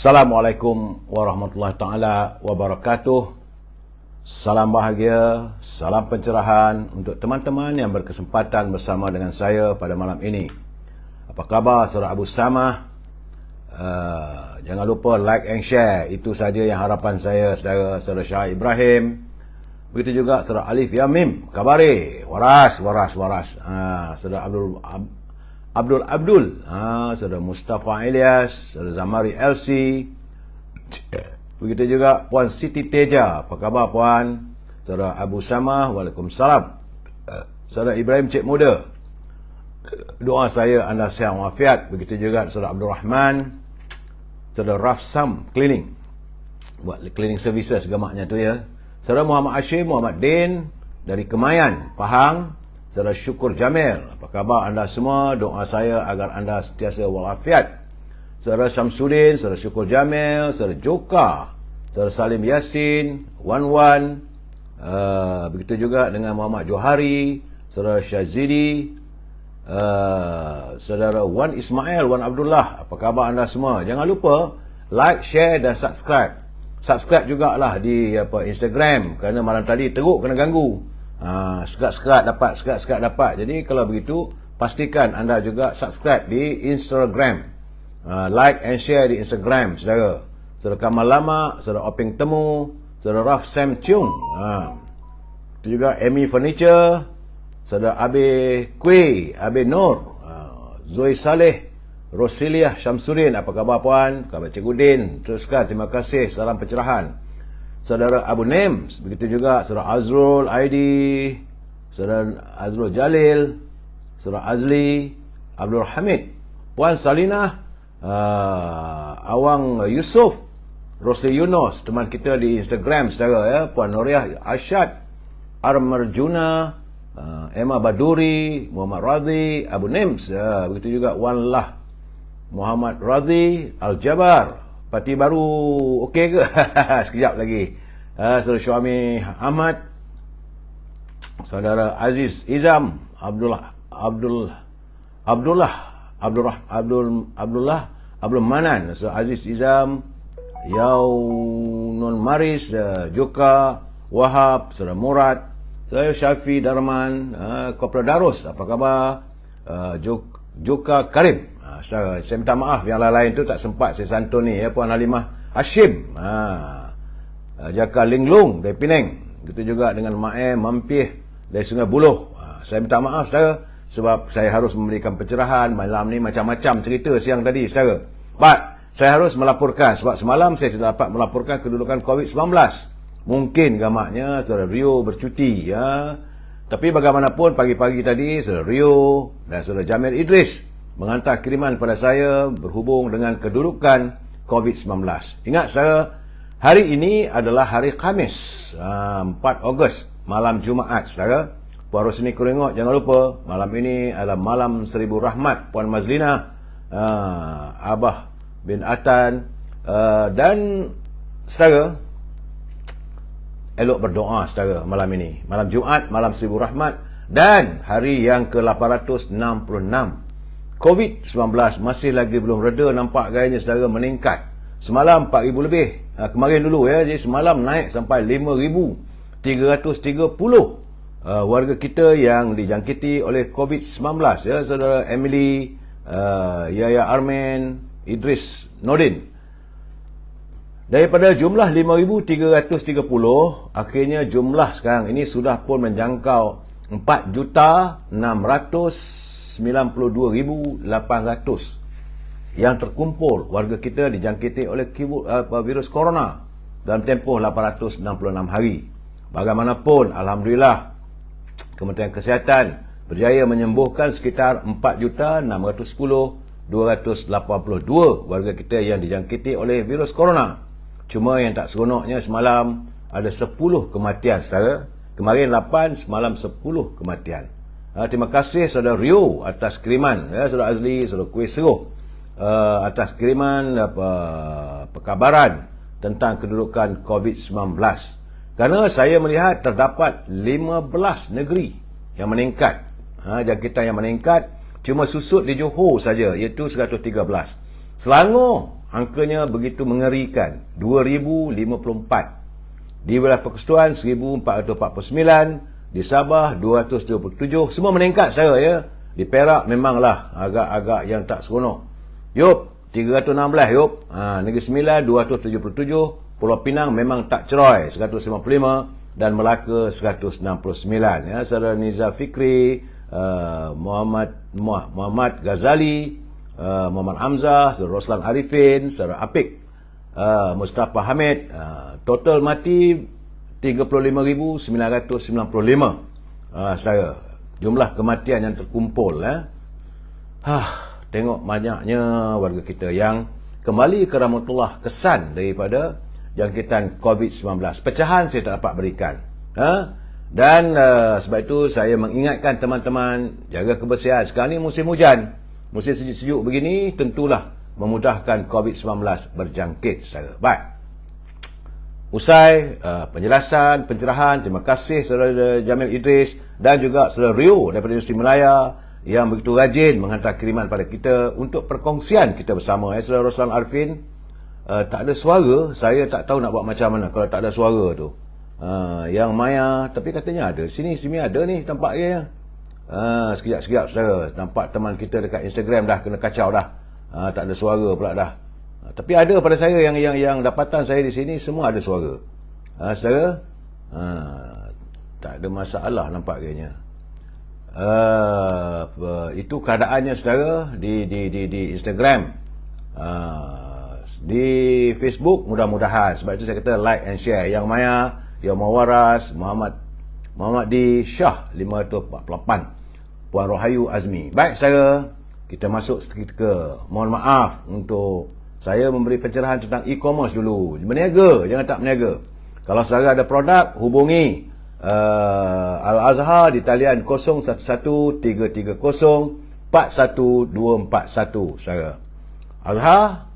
Assalamualaikum warahmatullahi taala wabarakatuh. Salam bahagia, salam pencerahan untuk teman-teman yang berkesempatan bersama dengan saya pada malam ini. Apa khabar saudara Abu Samah? Jangan lupa like and share. Itu saja yang harapan saya, saudara Syah Ibrahim. Begitu juga saudara Alif Yamim. Kabari, waras. Saudara Abdul, saudara Mustafa Ilyas, saudara Zamari LC. Begitu juga Puan Siti Teja. Apa khabar Puan? Saudara Abu Samah, waalaikumsalam. Saudara Ibrahim Cik Muda, doa saya anda sihat walafiat. Begitu juga saudara Abdul Rahman, saudara Rafsam Cleaning, buat cleaning services gamaknya tu ya. Saudara Muhammad Hashim, Muhammad Din dari Kemayan, Pahang. Saudara Syukur Jamil, apa khabar anda semua? Doa saya agar anda sentiasa walafiat. Saudara Syamsuddin, saudara Syukur Jamil, saudara Joka, saudara Salim Yasin, Wan, begitu juga dengan Muhammad Johari, saudara Syazidi, saudara Wan Ismail, Wan Abdullah. Apa khabar anda semua? Jangan lupa like, share dan subscribe. Subscribe jugalah di Instagram, kerana malam tadi teruk kena ganggu. Sekat-sekat dapat. Jadi kalau begitu, pastikan anda juga subscribe di Instagram. Like and share di Instagram, saudara. Saudara Kamal Lama, saudara Openg Temu, saudara Raf Sam Chung. Itu juga Amy Furniture, saudara Abe Kue, Abe Nur, Zoe Saleh, Rosiliah Syamsuddin. Apa khabar puan? Khabar Cikgu Din. Teruskan, terima kasih. Salam pencerahan. Saudara Abu Nems, begitu juga saudara Azrul Aidi, saudara Azrul Jalil, saudara Azli, Abdul Hamid, Puan Salinah, Awang Yusuf, Rosli Yunus, teman kita di Instagram, saudara ya, Puan Nuriah Asyad, Armarjuna, Emma Baduri, Muhammad Radhi, Abu Nems, begitu juga Wan Lah, Muhammad Radhi, Al-Jabar. Parti baru okey ke? Sekejap lagi. Saudara Syuami Ahmad, saudara Aziz Izam, Abdul Manan, saudara Aziz Izam, Yaunun Maris, Joka Wahab, saudara Murad, saudara Syafi Darman, Kopra Darus. Apa khabar? Joka Karim. Saya minta maaf yang lain-lain tu tak sempat saya santun ni ya. Puan Halimah Hashim, Jaka Linglung dari Penang. Begitu juga dengan Mae Mampih dari Sungai Buloh. Saya minta maaf saudara, sebab saya harus memberikan pencerahan malam ni, macam-macam cerita siang tadi saudara. But saya harus melaporkan, sebab semalam saya tidak dapat melaporkan kedudukan COVID-19. Mungkin gamaknya saudara Rio bercuti ya. Tapi bagaimanapun pagi-pagi tadi saudara Rio dan saudara Jamil Idris menghantar kiriman pada saya berhubung dengan kedudukan COVID-19. Ingat saudara, hari ini adalah hari Khamis, 4 Ogos, malam Jumaat saudara. Puan Rosni Kuringok, jangan lupa malam ini adalah malam seribu rahmat. Puan Mazlina, Abah bin Atan, dan saudara, elok berdoa saudara malam ini. Malam Jumaat, malam seribu rahmat, dan hari yang ke-866. COVID-19 masih lagi belum reda, nampak gayanya saudara meningkat. Semalam 4,000 lebih. Kemarin dulu ya, jadi semalam naik sampai 5,330 warga kita yang dijangkiti oleh COVID-19 ya, saudara Emily, Yaya Armin, Idris Nordin. Daripada jumlah 5,330, akhirnya jumlah sekarang ini sudah pun menjangkau 4,692,800 yang terkumpul warga kita dijangkiti oleh virus corona dalam tempoh 866 hari. Bagaimanapun, alhamdulillah, Kementerian Kesihatan berjaya menyembuhkan sekitar 4,410,282 warga kita yang dijangkiti oleh virus corona. Cuma yang tak seronoknya, semalam ada 10 kematian saudara. Kemarin 8, semalam 10 kematian. Terima kasih saudara Rio atas kiriman ya, saudara Azli, saudara Kuih Seruh, atas kiriman perkabaran tentang kedudukan COVID-19. Kerana saya melihat terdapat 15 negeri yang meningkat, jangkitan yang meningkat. Cuma susut di Johor saja, iaitu 113. Selangor angkanya begitu mengerikan, 2054. Di wilayah persekutuan 1449, di Sabah 227, semua meningkat saudara ya. Di Perak memanglah agak-agak yang tak seronok. Yup, 316 yup. Negeri Sembilan 277, Pulau Pinang memang tak cerai 155 dan Melaka 169 ya. Saudara Nizam Fikri, Muhammad Ghazali, Muhammad Hamzah, Saudara Roslan Arifin, Saudara Apik, Mustafa Hamid, total mati 35,995. Saudara, jumlah kematian yang terkumpul tengok banyaknya warga kita yang kembali ke rahmatullah, kesan daripada jangkitan COVID-19. Pecahan saya tak dapat berikan. Dan sebab itu saya mengingatkan teman-teman, jaga kebersihan. Sekarang ni musim hujan, musim sejuk-sejuk begini, tentulah memudahkan COVID-19 berjangkit secara baik. Usai penjelasan, pencerahan, terima kasih Saudara Jamil Idris dan juga Saudara Rio daripada Universiti Melaya yang begitu rajin menghantar kiriman pada kita untuk perkongsian kita bersama. Saudara Roslan Arifin, tak ada suara, saya tak tahu nak buat macam mana kalau tak ada suara tu. Yang Maya, tapi katanya ada. Sini ada ni, nampak dia. Sekejap saudara, nampak teman kita dekat Instagram dah kena kacau dah. Tak ada suara pula dah. Tapi ada pada saya yang dapatan saya di sini semua ada suara. Saudara, tak ada masalah nampak kayaknya. Itu keadaannya saudara di Instagram. Di Facebook mudah-mudahan. Sebab itu saya kata like and share. Yang Maya, yang Mawaras, Muhammad di Shah 548, Puan Rohayu Azmi. Baik saudara, kita masuk seketika. Mohon maaf untuk saya memberi pencerahan tentang e-commerce dulu. Berniaga, jangan tak berniaga. Kalau saudara ada produk, hubungi Al-Azhar di talian 011330 41241 saudara. Azhar,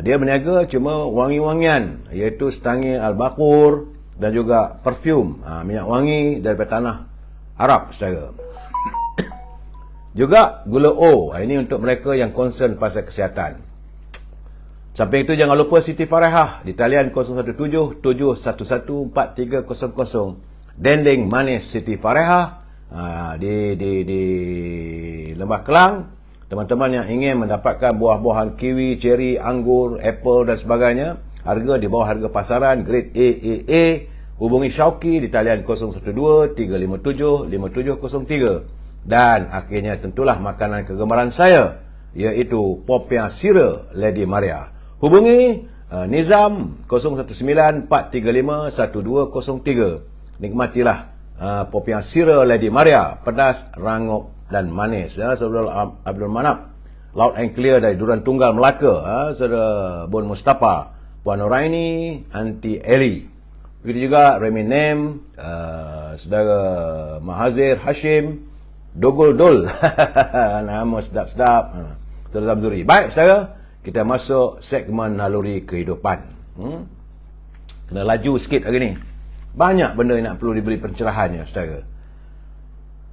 dia berniaga cuma wangi-wangian, iaitu setangir Al-Baqur dan juga perfum, minyak wangi daripada tanah Arab saudara. Juga gula O, ini untuk mereka yang concern pasal kesihatan. Samping itu jangan lupa Siti Farehah di talian 0177114300. Dendeng manis Siti Farehah di Lembah Kelang. Teman-teman yang ingin mendapatkan buah-buahan kiwi, ceri, anggur, apple dan sebagainya, harga di bawah harga pasaran, grade AAA, hubungi Syauqi di talian 0123575703. Dan akhirnya tentulah makanan kegemaran saya, iaitu popiah sira Lady Maria. Hubungi Nizam 0194351203. Nikmatilah popiah sira Lady Maria, pedas, rangup dan manis. Saudara Abdul Manap, loud and clear dari Duran Tunggal Melaka. Saudara Bun Mustafa, Puan Noraini, Aunty Eli. Begitu juga Remy Nem, Saudara Mahazir Hashim, Dogol Dol. Nama sedap-sedap. Saudara Zamzuri. Baik saudara, kita masuk segmen naluri kehidupan. Kena laju sikit hari ni. Banyak benda yang nak perlu diberi pencerahannya saudara.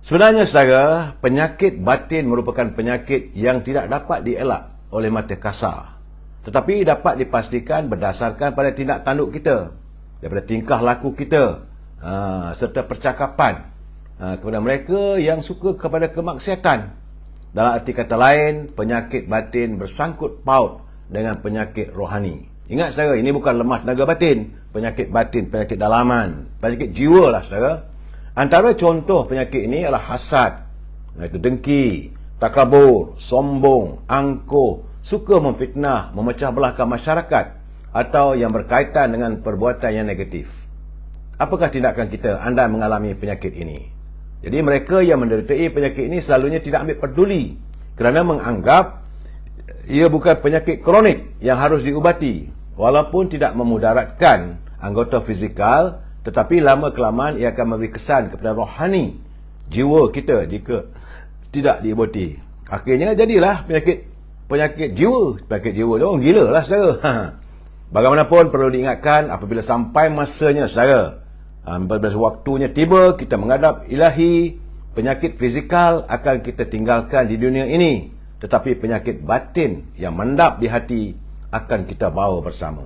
Sebenarnya saudara, penyakit batin merupakan penyakit yang tidak dapat dielak oleh mata kasar, tetapi dapat dipastikan berdasarkan pada tindak tanduk kita, daripada tingkah laku kita, serta percakapan kepada mereka yang suka kepada kemaksiatan. Dalam arti kata lain, penyakit batin bersangkut paut dengan penyakit rohani. Ingat saudara, ini bukan lemah tenaga batin. Penyakit batin, penyakit dalaman, penyakit jiwa lah saudara. Antara contoh penyakit ini adalah hasad, iaitu dengki, takabur, sombong, angkuh, suka memfitnah, memecah belahkan masyarakat, atau yang berkaitan dengan perbuatan yang negatif. Apakah tindakan kita anda mengalami penyakit ini? Jadi mereka yang menderita penyakit ini selalunya tidak ambil peduli kerana menganggap ia bukan penyakit kronik yang harus diubati, walaupun tidak memudaratkan anggota fizikal, tetapi lama-kelamaan ia akan memberi kesan kepada rohani jiwa kita jika tidak diubati. Akhirnya jadilah penyakit jiwa. Penyakit jiwa tu orang gila lah saudara. Bagaimanapun perlu diingatkan, apabila sampai masanya saudara, apabila waktunya tiba kita menghadap ilahi, penyakit fizikal akan kita tinggalkan di dunia ini, tetapi penyakit batin yang mendap di hati akan kita bawa bersama.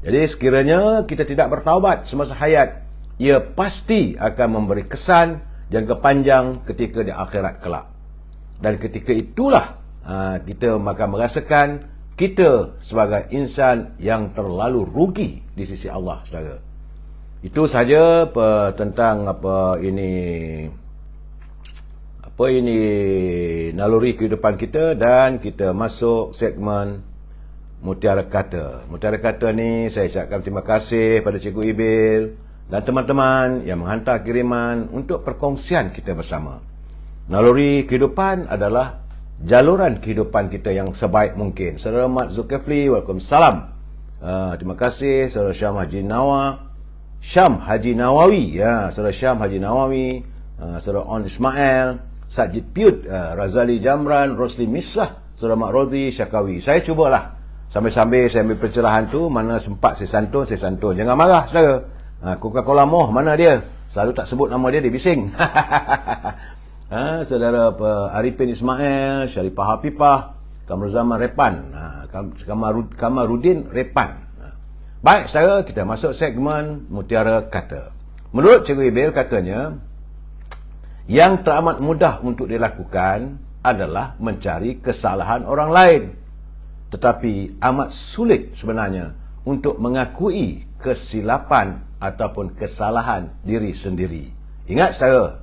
Jadi sekiranya kita tidak bertaubat semasa hayat, ia pasti akan memberi kesan jangka panjang ketika di akhirat kelak. Dan ketika itulah kita akan merasakan kita sebagai insan yang terlalu rugi di sisi Allah, saudara. Itu saja tentang ini naluri kehidupan kita, dan kita masuk segmen Mutiara Kata. Mutiara Kata ni saya ucapkan terima kasih pada Cikgu Ibil dan teman-teman yang menghantar kiriman untuk perkongsian kita bersama. Naluri kehidupan adalah jaluran kehidupan kita yang sebaik mungkin. Saudara Mat Zulkifli, waalaikumsalam. Terima kasih. Saudara Syam Haji Nawawi, Saudara Syam Haji Nawawi, Saudara On Ismail, Sajid Piut, Razali Jamran, Rosli Misah, Saudara Mak Rodhi Syakawi. Saya cubalah sambil-sambil saya ambil pencerahan tu, mana sempat saya santun. Jangan marah, saudara. Coca-Cola Moh, mana dia? Selalu tak sebut nama dia bising. Saudara Arifin Ismail, Syarifah Hafifah, Kamruzaman Repan, Kamarudin Repan. Baik, saudara, kita masuk segmen Mutiara Kata. Menurut Cikgu Ibil, katanya, yang teramat mudah untuk dilakukan adalah mencari kesalahan orang lain. Tetapi amat sulit sebenarnya untuk mengakui kesilapan ataupun kesalahan diri sendiri. Ingat saudara,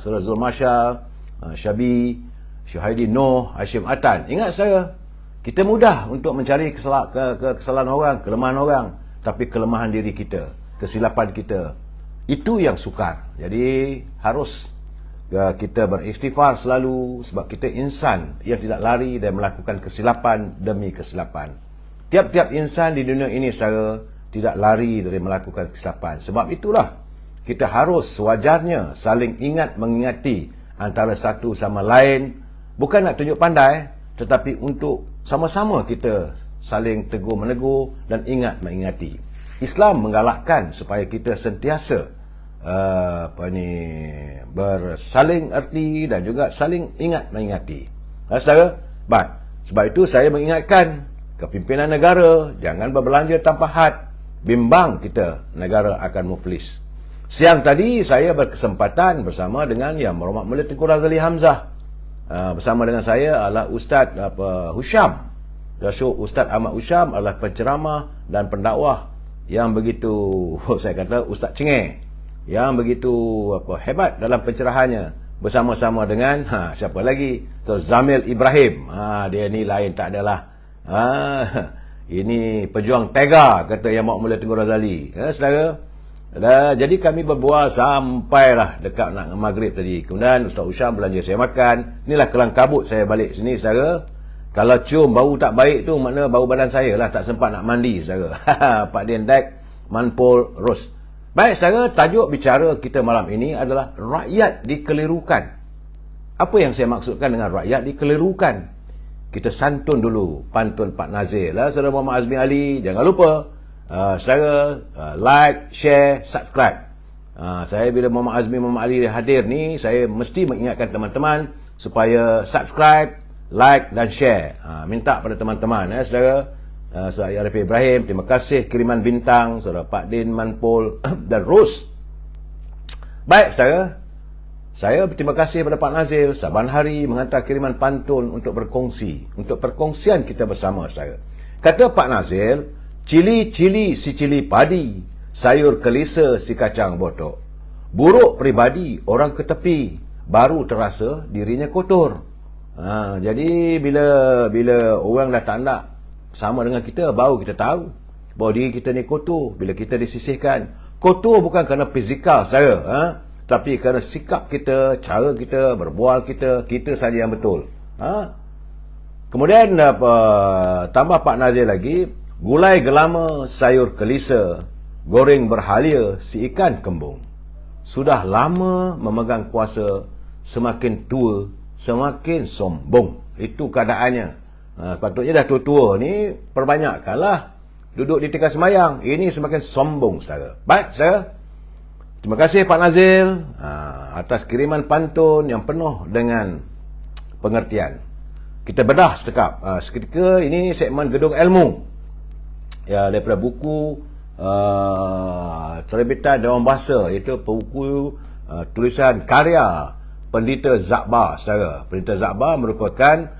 Saudara Zul Mashal, Syabi, Syuhaidi Noh, Hashim Atan. Ingat saudara, kita mudah untuk mencari kesalahan orang, kelemahan orang. Tapi kelemahan diri kita, kesilapan kita, itu yang sukar. Jadi harus kita beristighfar selalu, sebab kita insan yang tidak lari dan melakukan kesilapan demi kesilapan. Tiap-tiap insan di dunia ini, saudara, tidak lari dari melakukan kesilapan. Sebab itulah kita harus sewajarnya saling ingat mengingati antara satu sama lain. Bukan nak tunjuk pandai, tetapi untuk sama-sama kita saling tegur menegur dan ingat mengingati. Islam menggalakkan supaya kita sentiasa bersaling erti dan juga saling ingat mengingati. Saudara, baik. Sebab itu saya mengingatkan kepimpinan negara jangan berbelanja tanpa had. Bimbang kita, negara akan muflis. Siang tadi saya berkesempatan bersama dengan Yang Berhormat Mulia Tengku Razali Hamzah. Bersama dengan saya adalah Ustaz Husyam. Ustaz Ahmad Husyam adalah penceramah dan pendakwah yang begitu, saya kata, Ustaz Cengeng, yang begitu hebat dalam pencerahannya, bersama-sama dengan siapa lagi, Zamil Ibrahim. Dia ni lain tak adalah, ini pejuang tega, kata Yang Berhormat Mulia Tengku Razali, saudara. Jadi kami berbual sampailah dekat nak maghrib tadi. Kemudian Ustaz Usyam belanja saya makan. Inilah kelang kabut saya balik sini, saudara. Kalau cium bau tak baik tu, makna bau badan saya lah, tak sempat nak mandi, saudara. Pak Dian Dek, Manpol, Ros. Baik, saudara, tajuk bicara kita malam ini adalah rakyat dikelirukan. Apa yang saya maksudkan dengan rakyat dikelirukan? Kita santun dulu pantun Pak Nazir lah, saudara Muhammad Azmi Ali. Jangan lupa, saudara, like, share, subscribe. Saya bila Muhammad Azmi Muhammad Ali hadir ni, saya mesti mengingatkan teman-teman supaya subscribe, like dan share. Minta pada teman-teman, saudara. Saudara Arif Ibrahim, terima kasih kiriman bintang. Saudara Pak Din, Manpol dan Ros. Baik, saudara, saya berterima kasih kepada Pak Nazil saban hari menghantar kiriman pantun untuk berkongsi, untuk perkongsian kita bersama, saudara. Kata Pak Nazil, cili-cili si cili padi, sayur kelisa si kacang botok. Buruk peribadi orang ke tepi, baru terasa dirinya kotor. Jadi bila orang dah tak nak sama dengan kita, baru kita tahu bahawa diri kita ni kotor. Bila kita disisihkan, kotor bukan kerana fizikal saja, tapi kerana sikap kita, cara kita, berbual kita saja yang betul. Kemudian tambah Pak Nazir lagi, gulai gelama sayur kelisa, goreng berhalia si ikan kembung. Sudah lama memegang kuasa, semakin tua semakin sombong. Itu keadaannya. Patutnya dah tua-tua ni perbanyakkanlah duduk di tikar semayang. Ini semakin sombong, saudara. Baik, saudara, terima kasih Pak Nazil atas kiriman pantun yang penuh dengan pengertian. Kita bedah seketika ini segmen Gedung Ilmu. ya, daripada buku terbitan Dewan Bahasa, iaitu buku tulisan karya Pendeta Zakbar, saudara. Pendeta Zakbar merupakan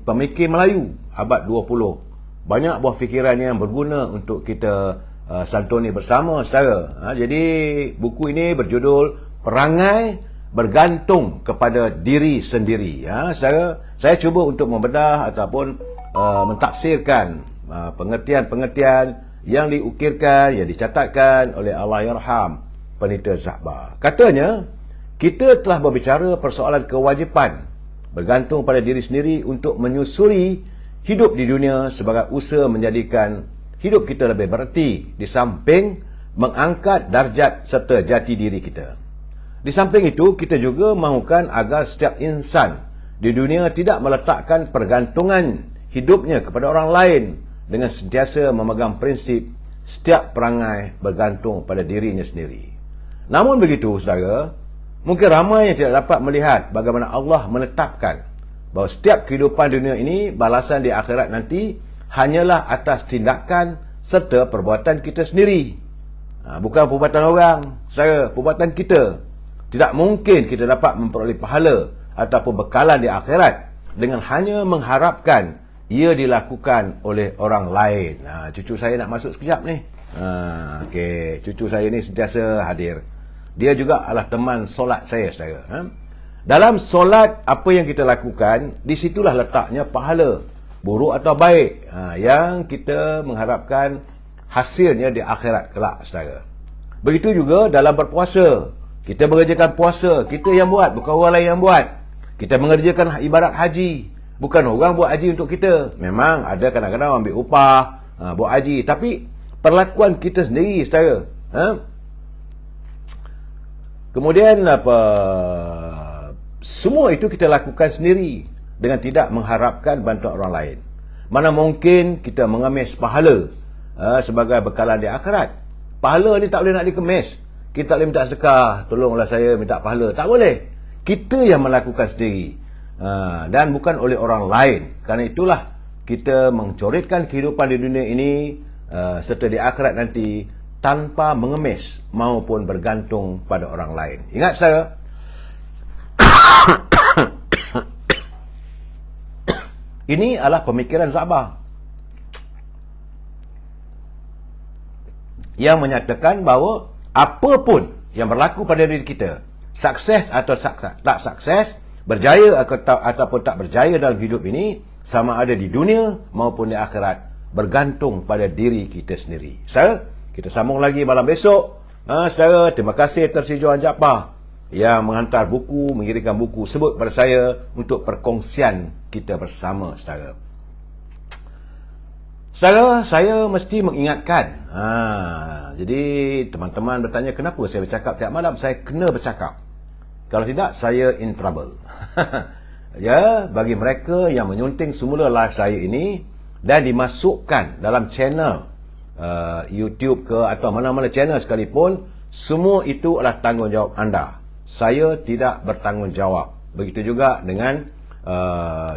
pemikir Melayu abad 20. Banyak buah fikirannya yang berguna untuk kita santuni bersama, saudara. Jadi buku ini berjudul Perangai Bergantung Kepada Diri Sendiri. Saudara, saya cuba untuk membedah ataupun mentafsirkan pengertian-pengertian yang diukirkan, yang dicatatkan oleh Allahyarham Pendeta Zakbar. Katanya, kita telah berbicara persoalan kewajipan bergantung pada diri sendiri untuk menyusuri hidup di dunia sebagai usaha menjadikan hidup kita lebih bererti, di samping mengangkat darjat serta jati diri kita. Di samping itu, kita juga mahukan agar setiap insan di dunia tidak meletakkan pergantungan hidupnya kepada orang lain dengan sentiasa memegang prinsip setiap perangai bergantung pada dirinya sendiri. Namun begitu, saudara, mungkin ramai yang tidak dapat melihat bagaimana Allah menetapkan bahawa setiap kehidupan dunia ini, balasan di akhirat nanti hanyalah atas tindakan serta perbuatan kita sendiri. Bukan perbuatan orang, saudara, perbuatan kita. Tidak mungkin kita dapat memperoleh pahala ataupun bekalan di akhirat dengan hanya mengharapkan ia dilakukan oleh orang lain. Cucu saya nak masuk sekejap ni. Okey, cucu saya ni sentiasa hadir. Dia juga adalah teman solat saya, saudara. Dalam solat, apa yang kita lakukan, di situlah letaknya pahala, buruk atau baik, yang kita mengharapkan hasilnya di akhirat kelak, saudara. Begitu juga dalam berpuasa. Kita mengerjakan puasa, kita yang buat, bukan orang lain yang buat. Kita mengerjakan ibadat haji, bukan orang buat haji untuk kita. Memang ada kadang-kadang ambil upah, buat haji. Tapi perlakuan kita sendiri, saudara. Kemudian semua itu kita lakukan sendiri dengan tidak mengharapkan bantuan orang lain. Mana mungkin kita mengemis pahala sebagai bekalan di akhirat. Pahala ni tak boleh nak dikemis. Kita tak boleh minta sedekah, tolonglah saya minta pahala. Tak boleh. Kita yang melakukan sendiri. Dan bukan oleh orang lain. Kerana itulah kita mencoretkan kehidupan di dunia ini serta di akhirat nanti tanpa mengemis maupun bergantung pada orang lain. Ingat, saudara, ini adalah pemikiran Zakbar yang menyatakan bahawa apapun yang berlaku pada diri kita, sukses atau tak sukses, berjaya ataupun tak berjaya dalam hidup ini, sama ada di dunia maupun di akhirat, bergantung pada diri kita sendiri. Saudara, kita sambung lagi malam besok. Saudara, terima kasih Tersi Johan Zakbar yang menghantar buku, mengirimkan buku sebut kepada saya untuk perkongsian kita bersama, saudara. Saudara, saya mesti mengingatkan. Jadi teman-teman bertanya kenapa saya bercakap tiap malam. Saya kena bercakap. Kalau tidak, saya in trouble. Ya, bagi mereka yang menyunting semula live saya ini dan dimasukkan dalam channel YouTube ke atau mana-mana channel sekalipun, semua itu adalah tanggungjawab anda. Saya tidak bertanggungjawab. Begitu juga dengan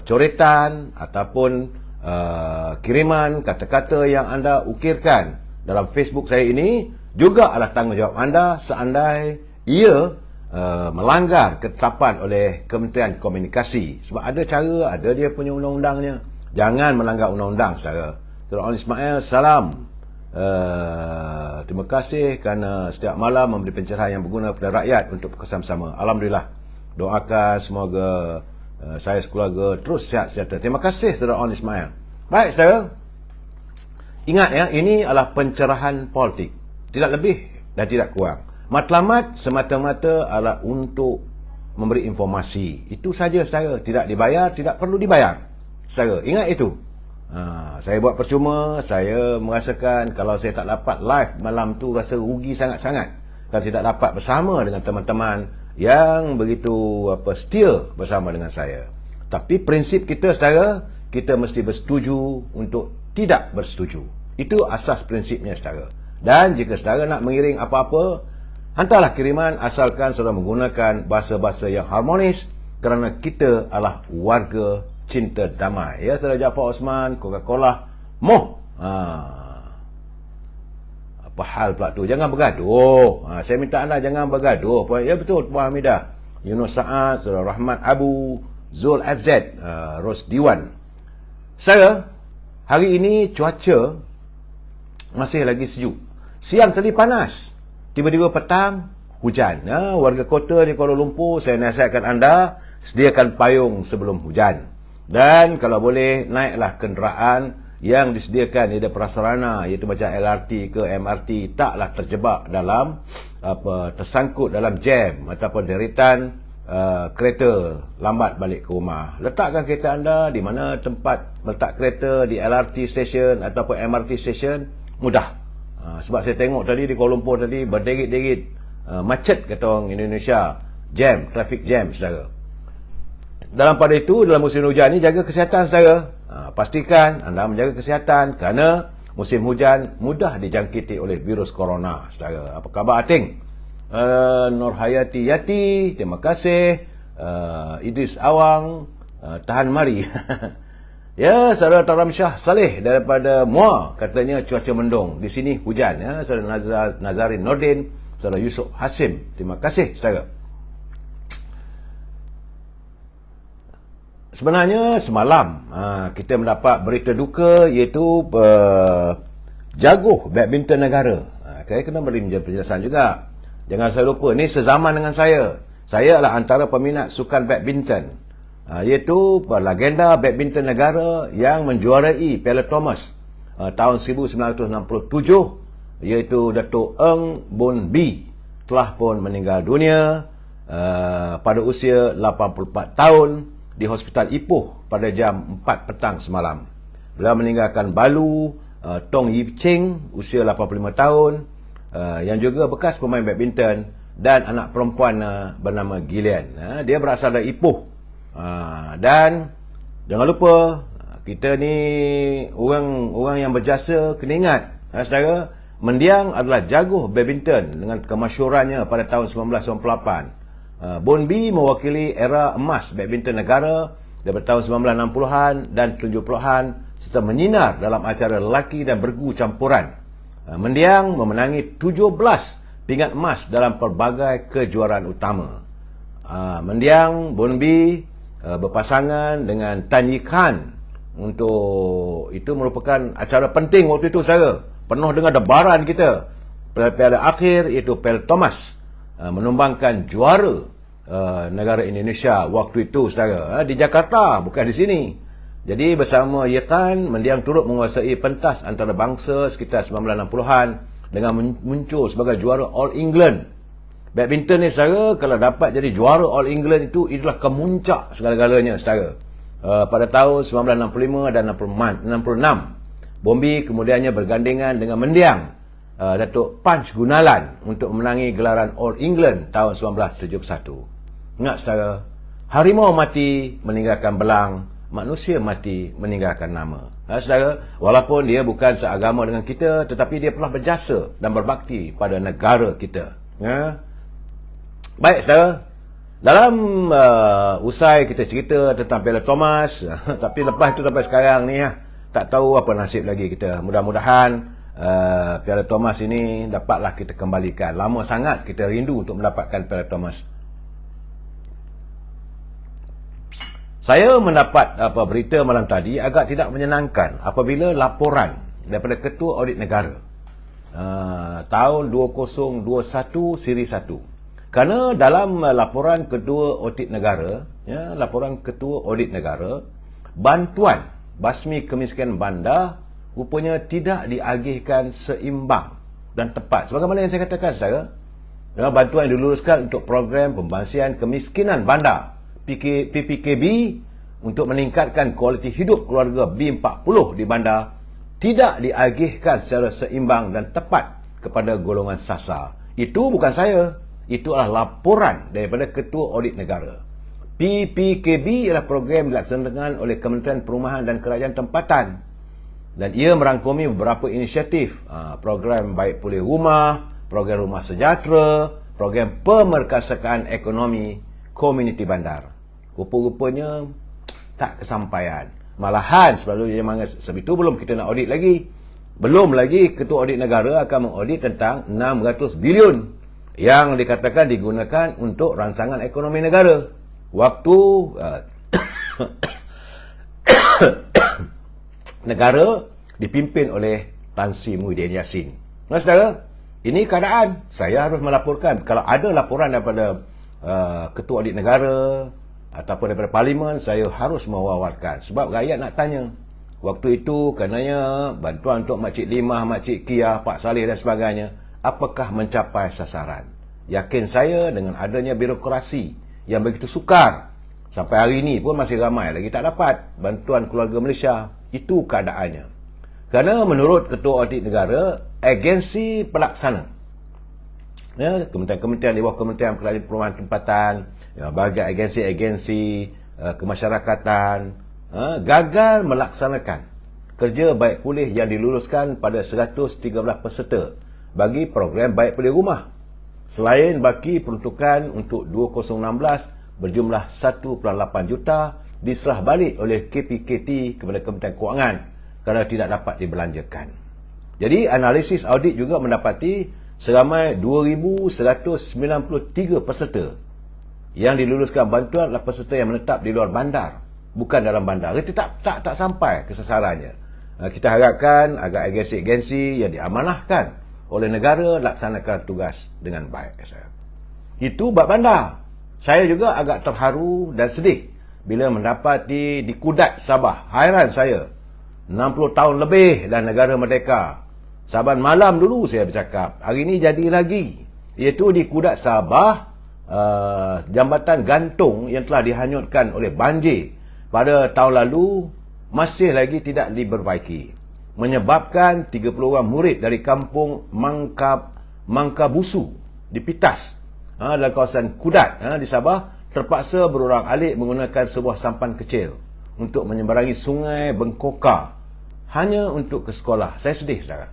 coretan ataupun kiriman kata-kata yang anda ukirkan dalam Facebook saya ini juga adalah tanggungjawab anda seandai ia melanggar ketetapan oleh Kementerian Komunikasi. Sebab ada cara, ada dia punya undang-undangnya. Jangan melanggar undang-undang, saudara. Tuan On Ismail, salam. Terima kasih kerana setiap malam memberi pencerahan yang berguna kepada rakyat untuk perkesan bersama. Alhamdulillah. Doakan semoga saya sekeluarga terus sihat sejahtera. Terima kasih, Saudara On Ismail. Baik, saudara. Ingat ya, ini adalah pencerahan politik. Tidak lebih dan tidak kurang. Matlamat semata-mata adalah untuk memberi informasi. Itu saja, saudara. Tidak dibayar, tidak perlu dibayar. Saudara, ingat itu. Saya buat percuma. Saya merasakan kalau saya tak dapat live malam tu, rasa rugi sangat-sangat. Kalau tidak dapat bersama dengan teman-teman yang begitu setia bersama dengan saya. Tapi prinsip kita, saudara, kita mesti bersetuju untuk tidak bersetuju. Itu asas prinsipnya, saudara. Dan jika saudara nak mengiring apa-apa, hantarlah kiriman asalkan saudara menggunakan bahasa-bahasa yang harmonis, kerana kita adalah warga cinta damai. Ya, Saudara Jaafar Osman, Coca-Cola, Moh. Apa hal pula tu? Jangan bergaduh. Saya minta anda jangan bergaduh. Ya betul, Puan Hamidah. Yunus Saad, Saudara Rahmat Abu, Zul FZ, Ros Diwan. Saya, hari ini cuaca masih lagi sejuk. Siang tadi panas. Tiba-tiba petang, hujan. Warga kota di Kuala Lumpur, saya nasihatkan anda, sediakan payung sebelum hujan. Dan kalau boleh, naiklah kenderaan yang disediakan di prasarana, iaitu macam LRT ke MRT, taklah terjebak dalam tersangkut dalam jam ataupun deretan kereta lambat balik ke rumah. Letakkan kereta anda di mana tempat letak kereta, di LRT station ataupun MRT station, mudah. Sebab saya tengok tadi di Kuala Lumpur tadi berderit-derit, macet kata orang Indonesia, jam, traffic jam, saudara. Dalam pada itu, dalam musim hujan ni, jaga kesihatan, saudara. Pastikan anda menjaga kesihatan kerana musim hujan mudah dijangkiti oleh virus corona, saudara. Apa khabar Ating? Nur Hayati Yati, terima kasih. Idris Awang, tahan mari. Ya, saudara Taram Shah Saleh daripada Muar, katanya cuaca mendung. Di sini hujan. Ya, saudara Nazarin Nordin, saudara Yusuf Hasim, terima kasih, saudara. Sebenarnya semalam kita mendapat berita duka, iaitu jaguh badminton negara. Saya kena beri penjelasan juga. Jangan saya lupa, ni sezaman dengan saya. Saya adalah antara peminat sukan badminton, iaitu legenda badminton negara yang menjuarai Piala Thomas tahun 1967, iaitu Datuk Eng Boon Bee, telah pun meninggal dunia pada usia 84 tahun di Hospital Ipoh pada jam 4 petang semalam. Beliau meninggalkan balu Tong Yip Ching, usia 85 tahun, yang juga bekas pemain badminton, dan anak perempuan bernama Gillian. Dia berasal dari Ipoh. Dan jangan lupa, kita ni orang yang berjasa kena ingat, saudara, mendiang adalah jaguh badminton dengan kemasyhurannya pada tahun 1998. Boon Bee mewakili era emas badminton negara daripada tahun 1960-an dan 70-an, serta menyinar dalam acara lelaki dan bergu campuran. Mendiang memenangi 17 pingat emas dalam pelbagai kejuaraan utama. Mendiang Boon Bee berpasangan dengan Tan Yi Khan. Untuk itu merupakan acara penting waktu itu, saudara. Penuh dengan debaran kita. Piala akhir, iaitu Piala Thomas, menumbangkan juara negara Indonesia waktu itu, saudara, di Jakarta, bukan di sini. Jadi bersama Yekan, mendiang turut menguasai pentas antarabangsa sekitar 1960-an dengan muncul sebagai juara All England. Badminton ni, saudara, kalau dapat jadi juara All England itu adalah kemuncak segala-galanya, saudara. Pada tahun 1965 dan 66, Boon Bee kemudiannya bergandengan dengan mendiang Datuk Punch Gunalan untuk menangi gelaran All England tahun 1971. Ingat, saudara, harimau mati meninggalkan belang, manusia mati meninggalkan nama. Saudara, walaupun dia bukan seagama dengan kita, tetapi dia pernah berjasa dan berbakti pada negara kita. Baik, saudara, dalam usai kita cerita tentang Piala Thomas, tapi lepas itu sampai sekarang ni, tak tahu apa nasib lagi kita. Mudah-mudahan Piala Thomas ini dapatlah kita kembalikan. Lama sangat kita rindu untuk mendapatkan Piala Thomas. Saya mendapat berita malam tadi agak tidak menyenangkan apabila laporan daripada Ketua Audit Negara tahun 2021 siri 1. Kerana dalam laporan Ketua Audit Negara, laporan Ketua Audit Negara, bantuan basmi kemiskinan bandar rupanya tidak diagihkan seimbang dan tepat. Sebagaimana yang saya katakan, saudara, bantuan yang diluluskan untuk program pembangsian kemiskinan bandar PPKB untuk meningkatkan kualiti hidup keluarga B40 di bandar tidak diagihkan secara seimbang dan tepat kepada golongan sasar. Itu bukan saya, itu adalah laporan daripada Ketua Audit Negara. PPKB adalah program dilaksanakan oleh Kementerian Perumahan dan Kerajaan Tempatan, dan ia merangkumi beberapa inisiatif, program baik pulih rumah, program rumah sejahtera, program pemerkasaan ekonomi komuniti bandar. Rupa-rupanya tak kesampaian. Malahan sebab itu belum kita nak audit lagi. Belum lagi Ketua Audit Negara akan mengaudit tentang 600 bilion yang dikatakan digunakan untuk rancangan ekonomi negara. Waktu negara dipimpin oleh Tan Sri Muhyiddin Yassin. Nah, saudara, ini keadaan. Saya harus melaporkan. Kalau ada laporan daripada Ketua Audit Negara ataupun daripada Parlimen, saya harus mewawarkan. Sebab rakyat nak tanya. Waktu itu, karenanya bantuan untuk Makcik Limah, Makcik Kia, Pak Saleh dan sebagainya, apakah mencapai sasaran? Yakin saya dengan adanya birokrasi yang begitu sukar, sampai hari ini pun masih ramai lagi tak dapat bantuan keluarga Malaysia. Itu keadaannya. Kerana menurut Ketua Audit Negara, agensi pelaksana, ya, kementerian-kementerian di bawah Kementerian Perumahan Tempatan, ya, berbagai agensi-agensi kemasyarakatan, gagal melaksanakan kerja baik pulih yang diluluskan pada 113 peserta bagi program baik pulih rumah, selain baki peruntukan untuk 2016 berjumlah 1.8 juta diserah balik oleh KPKT kepada Kementerian Kewangan kerana tidak dapat dibelanjakan. Jadi analisis audit juga mendapati seramai 2,193 peserta yang diluluskan bantuan adalah peserta yang menetap di luar bandar, bukan dalam bandar. Itu tak sampai ke sasarannya. Kita harapkan agar agensi-agensi yang diamanahkan oleh negara laksanakan tugas dengan baik. Itu bab bandar. Saya juga agak terharu dan sedih bila mendapati di Kudat, Sabah. Hairan saya. 60 tahun lebih dah negara merdeka. Saban malam dulu saya bercakap. Hari ini jadi lagi. Iaitu di Kudat, Sabah, jambatan gantung yang telah dihanyutkan oleh banjir pada tahun lalu masih lagi tidak diperbaiki, menyebabkan 30 orang murid dari kampung Mangkabusu di Pitas, dalam kawasan Kudat di Sabah, terpaksa berorang-alik menggunakan sebuah sampan kecil untuk menyeberangi sungai Bengkoka hanya untuk ke sekolah. Saya sedih, saudara.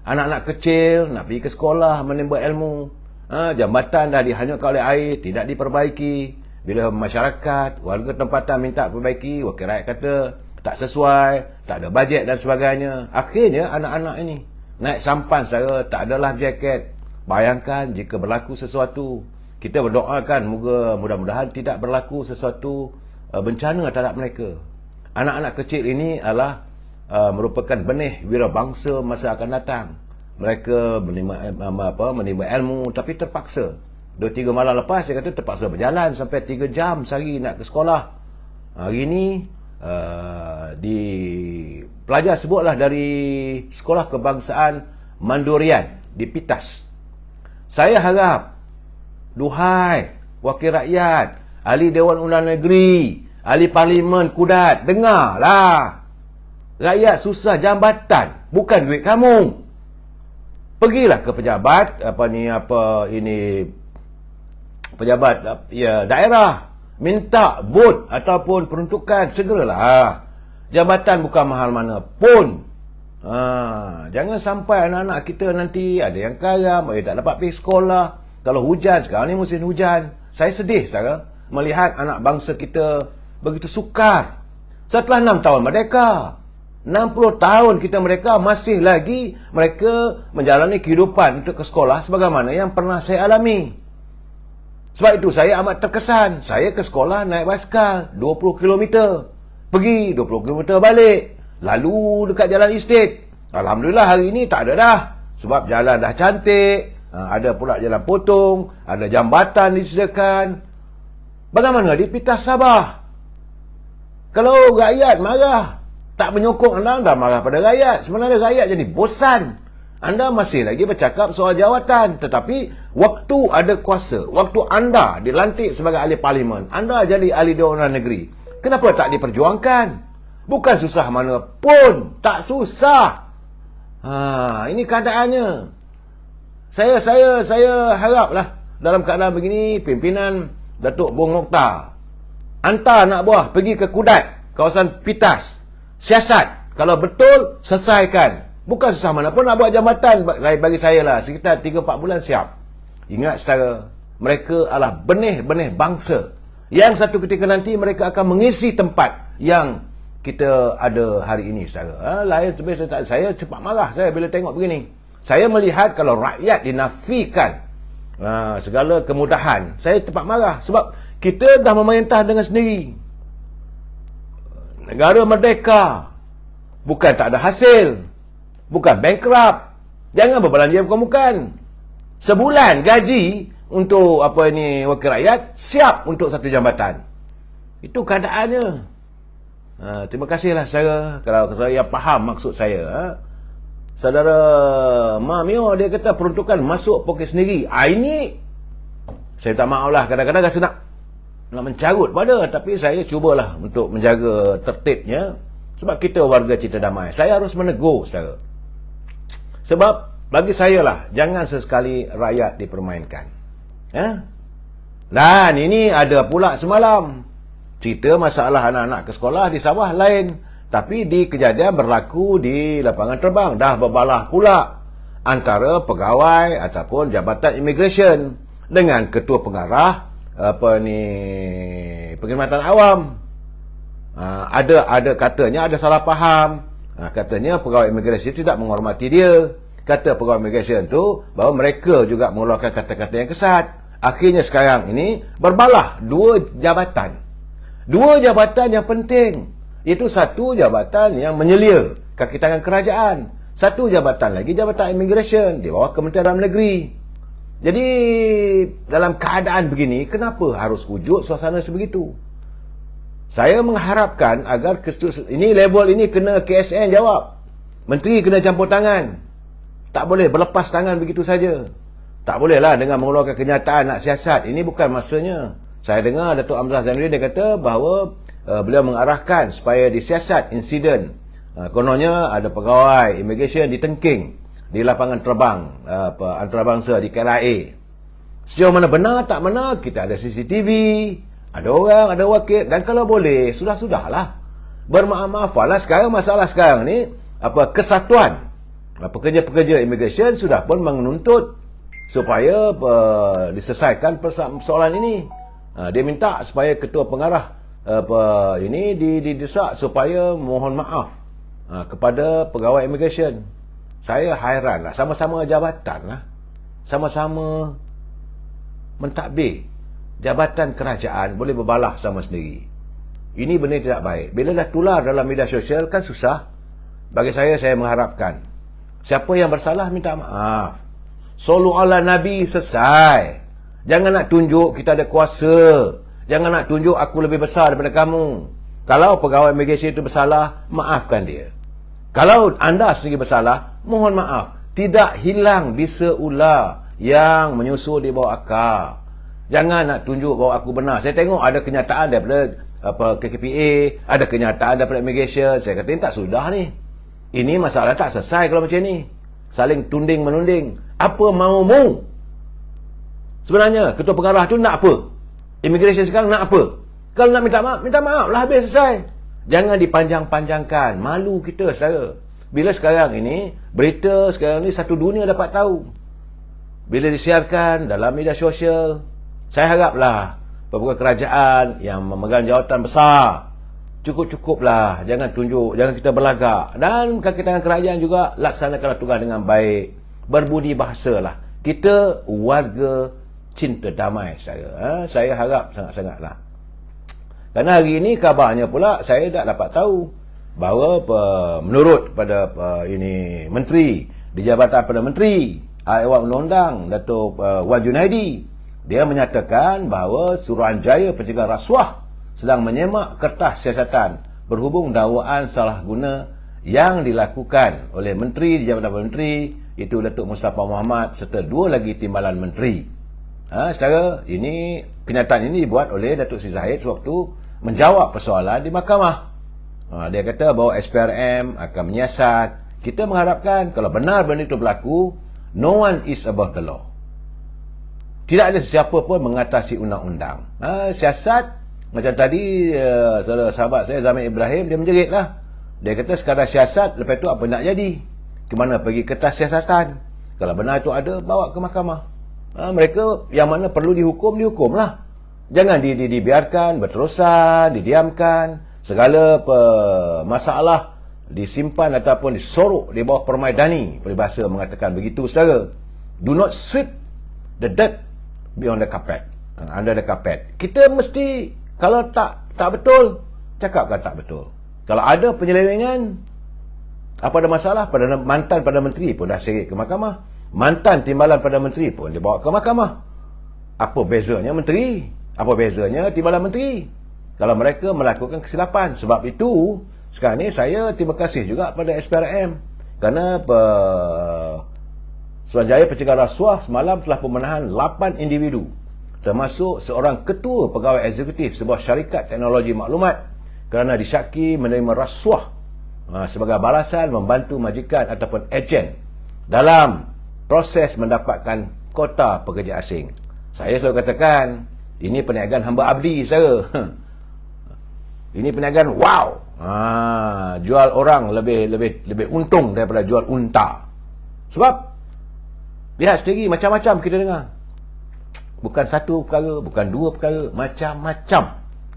Anak-anak kecil nak pergi ke sekolah menimba ilmu, jambatan dah dihanyutkan oleh air, tidak diperbaiki. Bila masyarakat, warga tempatan minta perbaiki, wakil rakyat kata tak sesuai, tak ada bajet dan sebagainya. Akhirnya anak-anak ini naik sampan, saudara, tak ada life jacket. Bayangkan jika berlaku sesuatu. Kita berdoakan mudah-mudahan tidak berlaku sesuatu bencana terhadap mereka. Anak-anak kecil ini adalah merupakan benih wirabangsa masa akan datang. Mereka menimba ilmu tapi terpaksa. 2-3 malam lepas saya kata terpaksa berjalan sampai 3 jam sehari nak ke sekolah. Hari ini di pelajar sebutlah dari Sekolah Kebangsaan Mandurian di Pitas. Saya harap, duhai wakil rakyat, ahli Dewan Undangan Negeri, ahli Parlimen Kudat, dengarlah. Rakyat susah jambatan, bukan duit kamu. Pergilah ke pejabat pejabat daerah, minta vote ataupun peruntukan, segeralah. Jabatan bukan mahal mana pun. Jangan sampai anak-anak kita nanti ada yang karam, tak dapat pergi sekolah. Kalau hujan, sekarang ni musim hujan. Saya sedih, saudara, melihat anak bangsa kita begitu sukar. Setelah 6 tahun merdeka, 60 tahun kita merdeka, masih lagi mereka menjalani kehidupan untuk ke sekolah sebagaimana yang pernah saya alami. Sebab itu saya amat terkesan. Saya ke sekolah naik basikal 20 km. Pergi 20 km balik. Lalu dekat jalan estate. Alhamdulillah hari ini tak ada dah. Sebab jalan dah cantik. Ada pula jalan potong. Ada jambatan disediakan. Bagaimana di Pitas, Sabah? Kalau rakyat marah, tak menyokong anda marah pada rakyat. Sebenarnya rakyat jadi bosan. Anda masih lagi bercakap soal jawatan. Tetapi waktu ada kuasa, waktu anda dilantik sebagai ahli parlimen, anda jadi ahli Dewan Undangan Negeri, kenapa tak diperjuangkan? Bukan susah mana pun, tak susah. Ini keadaannya. Saya haraplah dalam keadaan begini, pimpinan Datuk Bong Mokhtar hantar anak buah pergi ke Kudat, kawasan Pitas, siasat. Kalau betul, selesaikan. Bukan susah mana pun nak buat jambatan. Bagi saya lah, sekitar 3-4 bulan siap. Ingat, saudara, mereka adalah benih-benih bangsa yang satu ketika nanti mereka akan mengisi tempat yang kita ada hari ini, saudara. Lain sebenarnya saya cepat marah saya bila tengok begini. Saya melihat kalau rakyat dinafikan segala kemudahan, saya cepat marah. Sebab kita dah memerintah dengan sendiri. Negara merdeka. Bukan tak ada hasil. Bukan bankrupt. Jangan berbelanja bukan-bukan. Sebulan gaji untuk wakil rakyat siap untuk satu jambatan. Itu keadaannya. Terima kasihlah saudara kalau saya faham maksud saya. Saudara Mamio dia kata peruntukan masuk poket sendiri. Ini saya tak maaf lah, kadang-kadang rasa nak mencarut pada, tapi saya cubalah untuk menjaga tertibnya sebab kita warga Cinta Damai. Saya harus menegur saudara. Sebab bagi saya lah, jangan sesekali rakyat dipermainkan. Dan ini ada pula semalam cerita masalah anak-anak ke sekolah di sawah lain, tapi di kejadian berlaku di lapangan terbang. Dah berbalah pula antara pegawai ataupun jabatan immigration dengan ketua pengarah perkhidmatan awam. Ada katanya ada salah faham. Katanya pegawai immigration tidak menghormati dia. Kata pegawai immigration tu bahawa mereka juga mengeluarkan kata-kata yang kesat. Akhirnya sekarang ini berbalah dua jabatan yang penting. Itu satu jabatan yang menyelia kaki tangan kerajaan, satu jabatan lagi jabatan immigration di bawah Kementerian Dalam Negeri. Jadi dalam keadaan begini, kenapa harus wujud suasana sebegitu? Saya mengharapkan agar ini label ini kena KSN jawab. Menteri kena campur tangan. Tak boleh berlepas tangan begitu saja. Tak bolehlah dengan mengeluarkan kenyataan nak siasat. Ini bukan masanya. Saya dengar Datuk Hamzah Zainuddin dia kata bahawa beliau mengarahkan supaya disiasat insiden. Kononnya ada pegawai immigration ditengking di lapangan terbang antarabangsa di KLIA. Sejauh mana benar tak benar, kita ada CCTV, ada orang, ada wakil, dan kalau boleh sudah-sudahlah bermaaf-maafalah. Sekarang masalah sekarang ni kesatuan pekerja-pekerja immigration sudah pun menuntut supaya diselesaikan persoalan ini. Dia minta supaya ketua pengarah ini didesak supaya mohon maaf kepada pegawai immigration. Saya hairan lah, sama-sama jabatan lah, sama-sama mentadbir jabatan kerajaan boleh berbalah sama sendiri. Ini benda tidak baik. Bila dah tular dalam media sosial kan susah. Bagi saya mengharapkan siapa yang bersalah minta maaf. Sallu ala Nabi, selesai. Jangan nak tunjuk kita ada kuasa. Jangan nak tunjuk aku lebih besar daripada kamu. Kalau pegawai immigration itu bersalah, maafkan dia. Kalau anda sendiri bersalah, mohon maaf. Tidak hilang bisa ular yang menyusul di bawah akar. Jangan nak tunjuk bahawa aku benar. Saya tengok ada kenyataan daripada KKPA, ada kenyataan daripada immigration. Saya kata ini tak sudah ni. Ini masalah tak selesai kalau macam ni. Saling tunding menunding. Apa maumu? Sebenarnya ketua pengarah tu nak apa? Immigration sekarang nak apa? Kalau nak minta maaf lah, habis selesai. Jangan dipanjang-panjangkan. Malu kita saudara. Bila sekarang ini berita sekarang ni satu dunia dapat tahu. Bila disiarkan dalam media sosial, saya haraplah pegawai kerajaan yang memegang jawatan besar cukup-cukuplah, jangan tunjuk, jangan kita berlagak. Dan kaki tangan kerajaan juga laksanakanlah tugas dengan baik, berbudi bahasalah. Kita warga Cinta Damai saya harap sangat-sangatlah. Kerana hari ini kabarnya pula saya tak dapat tahu bahawa menurut pada ini menteri di Jabatan Perdana Menteri Awak Undang-Undang Datuk Wan Junaidi, dia menyatakan bahawa Suruhanjaya Pencegahan Rasuah sedang menyemak kertas siasatan berhubung dakwaan salah guna yang dilakukan oleh menteri di Jabatan Perdana Menteri, itu Datuk Mustafa Mohamad serta dua lagi timbalan menteri. Secara ini kenyataan ini dibuat oleh Datuk Sri Zahid sewaktu menjawab persoalan di mahkamah. Dia kata bahawa SPRM akan menyiasat. Kita mengharapkan kalau benar benda itu berlaku, no one is above the law. Tidak ada sesiapa pun mengatasi undang-undang. Siasat macam tadi sahabat saya Zamir Ibrahim, dia menjerit lah. Dia kata sekadar siasat, lepas tu apa nak jadi? Kemana pergi kertas siasatan? Kalau benar itu ada, bawa ke mahkamah. Mereka yang mana perlu dihukum, dihukumlah. Jangan dibiarkan berterusan, didiamkan. Segala masalah disimpan ataupun disorok di bawah permaidani. Peribahasa mengatakan begitu, saudara. Do not sweep the dirt beyond the carpet, under the carpet. Kita mesti, kalau tak betul, cakapkan tak betul. Kalau ada penyelewengan, apa ada masalah, mantan Perdana Menteri pun dah seret ke mahkamah, mantan timbalan Perdana Menteri pun dibawa ke mahkamah. Apa bezanya menteri? Apa bezanya timbalan menteri? Kalau mereka melakukan kesilapan. Sebab itu, sekarang ni saya terima kasih juga pada SPRM kerana Suruhanjaya Pencegah Rasuah semalam telah menahan 8 individu, termasuk seorang ketua pegawai eksekutif sebuah syarikat teknologi maklumat kerana disyaki menerima rasuah sebagai balasan membantu majikan ataupun ejen dalam proses mendapatkan kota pekerja asing. Saya selalu katakan, ini perniagaan hamba abdi, saudara. Ini perniagaan wow. Jual orang lebih untung daripada jual unta. Sebab lihat sendiri, macam-macam kita dengar. Bukan satu perkara, bukan dua perkara, macam-macam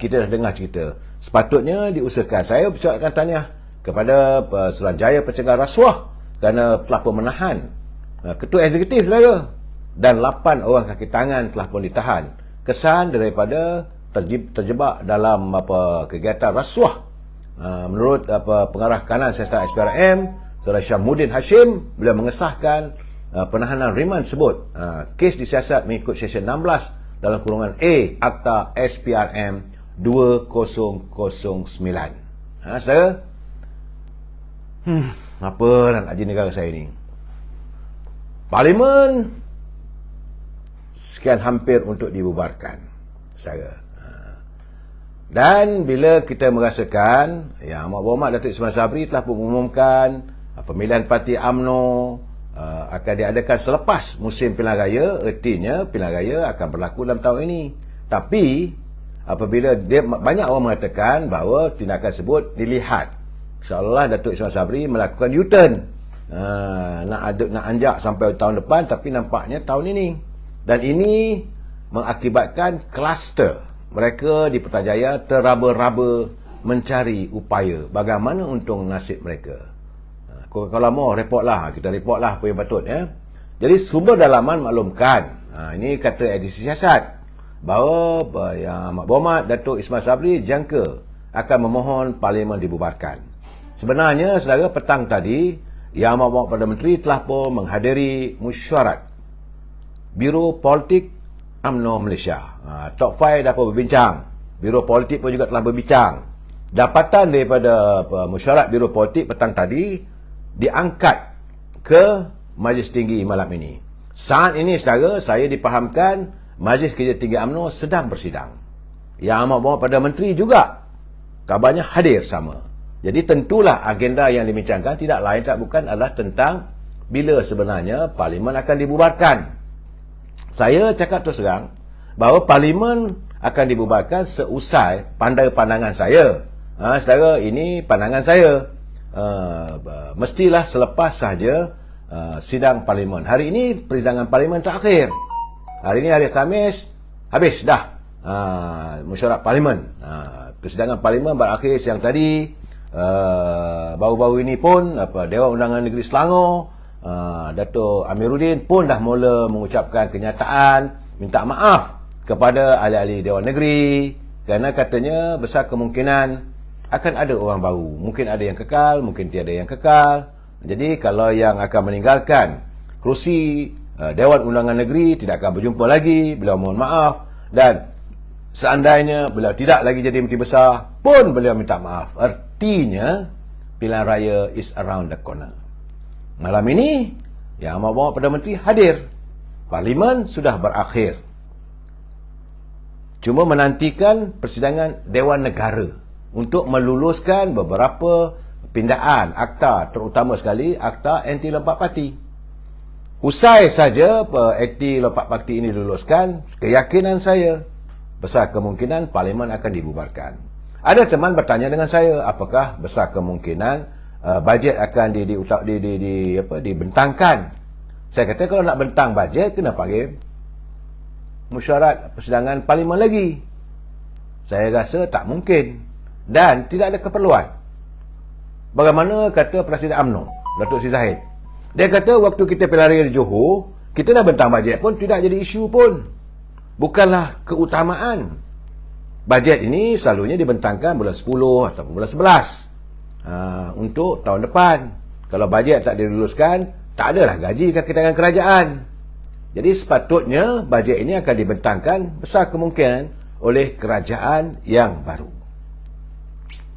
kita dah dengar cerita. Sepatutnya diusahakan. Saya ucapkan tahniah kepada Suruhanjaya Pencegah Rasuah kerana telah pun menahan ketua eksekutif, saudara. Dan 8 orang kaki tangan telah pun ditahan. Kesan daripada terjebak dalam kegiatan rasuah. Menurut pengarah kanan Siasat SPRM, Saudara Syamudin Hashim, beliau mengesahkan penahanan riman tersebut. Kes disiasat mengikut Seksyen 16 dalam kurungan A Akta SPRM 2009. Saudara, apa nak jadi negara saya ni? Parlimen sekian hampir untuk dibubarkan, saudara. Dan bila kita merasakan Yang Amat Berhormat Datuk Ismail Sabri telah mengumumkan pemilihan parti UMNO akan diadakan selepas musim pilihan raya, ertinya pilihan raya akan berlaku dalam tahun ini. Tapi apabila banyak orang mengatakan bahawa tindakan tersebut dilihat seolah-olah Datuk Ismail Sabri melakukan U-turn, nak anjak sampai tahun depan, tapi nampaknya tahun ini. Dan ini mengakibatkan kluster. Mereka di Putrajaya teraba-raba mencari upaya bagaimana untung nasib mereka. Kalau mau report lah, kita report lah apa yang patut, ya. Jadi sumber dalaman maklumkan, ini kata edisi siasat, bahawa Yang Amat Berhormat Datuk Ismail Sabri jangka akan memohon Parlimen dibubarkan. Sebenarnya, saudara, petang tadi Yang Amat Berhormat Perdana Menteri telah pun menghadiri mesyuarat Biro Politik UMNO Malaysia. Top 5 dah pun berbincang. Biro Politik pun juga telah berbincang. Dapatan daripada mesyuarat Biro Politik petang tadi diangkat ke Majlis Tinggi malam ini. Saat ini, saudara, saya dipahamkan Majlis Kerja Tinggi UMNO sedang bersidang. Yang Amat Berhormat Perdana Menteri juga kabarnya hadir sama. Jadi tentulah agenda yang dibincangkan tidak lain tak bukan adalah tentang bila sebenarnya Parlimen akan dibubarkan. Saya cakap terus terang bahawa Parlimen akan dibubarkan seusai pandai pandangan saya. Saudara, ini pandangan saya. Mestilah selepas sahaja sidang Parlimen. Hari ini persidangan Parlimen terakhir. Hari ini hari Khamis, habis dah mesyuarat Parlimen. Persidangan Parlimen berakhir siang tadi. Baru-baru ini pun Dewan Undangan Negeri Selangor, Datuk Amiruddin pun dah mula mengucapkan kenyataan minta maaf kepada ahli-ahli Dewan Negeri kerana katanya besar kemungkinan akan ada orang baru. Mungkin ada yang kekal, mungkin tiada yang kekal. Jadi kalau yang akan meninggalkan kerusi Dewan Undangan Negeri tidak akan berjumpa lagi, beliau mohon maaf. Dan seandainya beliau tidak lagi jadi Menteri Besar pun beliau minta maaf. Artinya pilihan raya is around the corner. Malam ini Yang Amat Berhormat Perdana Menteri hadir. Parlimen sudah berakhir. Cuma menantikan persidangan Dewan Negara untuk meluluskan beberapa pindaan akta, terutama sekali akta anti lompat parti. Usai saja anti lompat parti ini diluluskan, keyakinan saya besar kemungkinan Parlimen akan dibubarkan. Ada teman bertanya dengan saya, apakah besar kemungkinan bajet akan dibentangkan? Saya kata kalau nak bentang bajet, kena panggil mesyuarat persidangan Parlimen lagi. Saya rasa tak mungkin. dan tidak ada keperluan. Bagaimana kata Presiden UMNO, Datuk Seri Zahid? Dia kata waktu kita pilihan raya di Johor, kita dah bentang bajet pun tidak jadi isu pun. Bukanlah keutamaan. Bajet ini selalunya dibentangkan bulan 10 ataupun bulan 11 untuk tahun depan. Kalau bajet tak diluluskan, tak adalah gaji kakitangan kerajaan. Jadi sepatutnya bajet ini akan dibentangkan besar kemungkinan oleh kerajaan yang baru.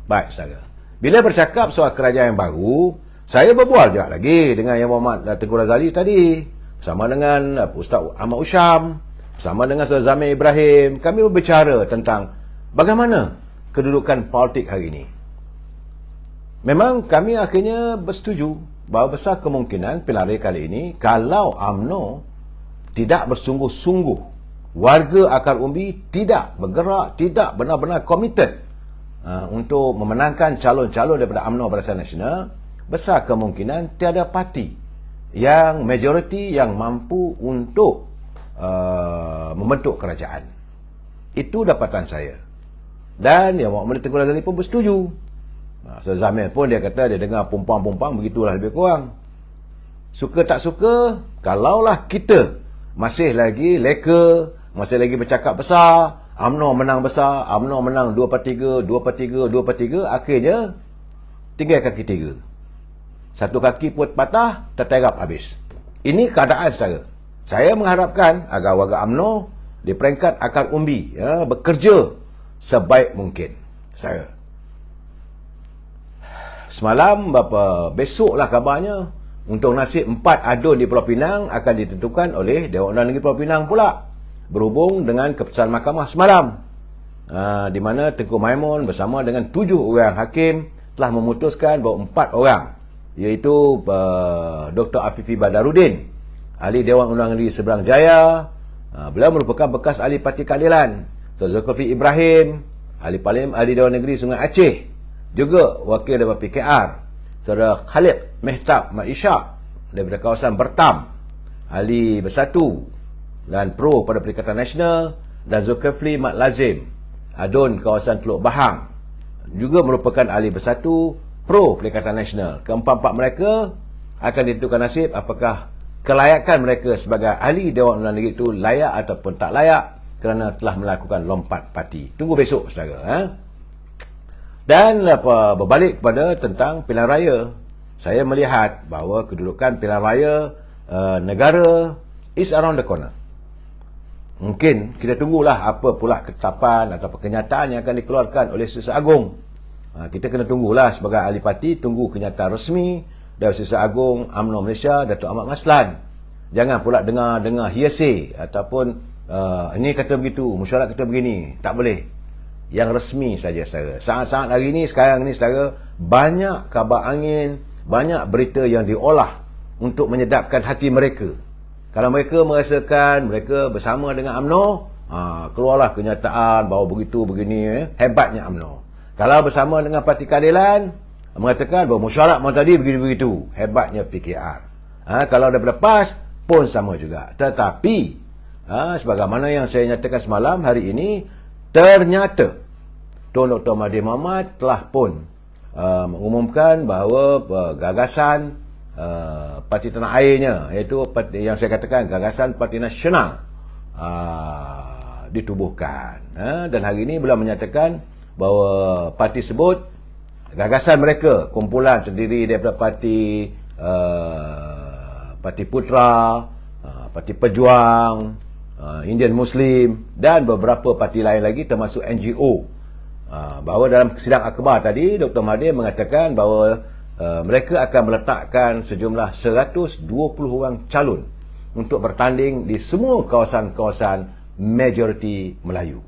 Baik, saudara. Bila bercakap soal kerajaan yang baru, saya berbual juga lagi dengan Yang Berhormat Tengku Razali tadi, bersama dengan Ustaz Ahmad Usham, bersama dengan Saudara Zamir Ibrahim. Kami berbicara tentang bagaimana kedudukan politik hari ini. Memang kami akhirnya bersetuju bahawa besar kemungkinan pilihan raya kali ini, kalau UMNO tidak bersungguh-sungguh, warga akar umbi tidak bergerak, tidak benar-benar komited untuk memenangkan calon-calon daripada UMNO Barisan Nasional, besar kemungkinan tiada parti yang majoriti yang mampu untuk membentuk kerajaan. Itu dapatan saya. Dan Yang Berhormat Tengku Razali pun bersetuju. Saudara Zamir pun dia kata dia dengar pumpang-pumpang, begitulah lebih kurang. Suka tak suka, kalaulah kita masih lagi leka, masih lagi bercakap besar, UMNO menang besar, UMNO menang 2/3, 2/3, 2/3, akhirnya tinggal kaki 3. Satu kaki pun patah, terterap habis. Ini keadaan, saudara. Saya mengharapkan agar warga UMNO di peringkat akar umbi bekerja sebaik mungkin, saudara. Semalam, besoklah kabarnya, untuk nasib 4 adun di Pulau Pinang akan ditentukan oleh Dewan Undangan Negeri Pulau Pinang pula, berhubung dengan keputusan mahkamah semalam, di mana Tengku Maimun bersama dengan 7 orang hakim telah memutuskan bahawa 4 orang, iaitu Dr. Afifi Badarudin, ahli Dewan Undangan Negeri Seberang Jaya, beliau merupakan bekas ahli Parti Keadilan, Saudara Zulkifli Ibrahim, ahli Dewan Negeri Sungai Aceh, juga wakil daripada PKR, Saudara Khalid Mehtab Mat Ishak daripada kawasan Bertam, ahli Bersatu dan Pro pada Perikatan Nasional, dan Zulkifli Mat Lazim, adun kawasan Teluk Bahang, juga merupakan ahli Bersatu Pro Perikatan Nasional. Keempat-empat mereka akan ditentukan nasib apakah kelayakan mereka sebagai ahli Dewan Undangan Negeri itu layak ataupun tak layak kerana telah melakukan lompat parti. Tunggu besok, saudara. Dan berbalik kepada tentang pilihan raya, saya melihat bahawa kedudukan pilihan raya negara is around the corner. Mungkin kita tunggulah apa pula ketetapan atau kenyataan yang akan dikeluarkan oleh Setiausaha Agung. Kita kena tunggulah sebagai ahli parti, tunggu kenyataan resmi dari Setiausaha Agung UMNO Malaysia, Datuk Ahmad Maslan. Jangan pula dengar hearsay ataupun ini kata begitu, mesyuarat kata begini. Tak boleh. Yang resmi saja, saudara. Sangat-sangat hari ini, sekarang ni, saudara, banyak kabar angin, banyak berita yang diolah untuk menyedapkan hati mereka. Kalau mereka merasakan mereka bersama dengan UMNO, keluarlah kenyataan bahawa begitu, begini, hebatnya UMNO. Kalau bersama dengan Parti Keadilan, mengatakan bahawa mesyuarat mahu tadi begitu-begitu, hebatnya PKR. Kalau daripada PAS, pun sama juga. Tetapi, sebagaimana yang saya nyatakan semalam, hari ini, ternyata Tuan Dr. Mahathir Mohamad telah pun mengumumkan bahawa gagasan parti tanah airnya, iaitu yang saya katakan gagasan Parti Nasional, ditubuhkan. Dan hari ini beliau menyatakan bahawa parti tersebut, gagasan mereka, kumpulan terdiri daripada Parti Putra, Parti Pejuang, Indian Muslim dan beberapa parti lain lagi termasuk NGO. Bahawa dalam sidang akhbar tadi, Dr. Mahathir mengatakan bahawa mereka akan meletakkan sejumlah 120 orang calon untuk bertanding di semua kawasan-kawasan majoriti Melayu.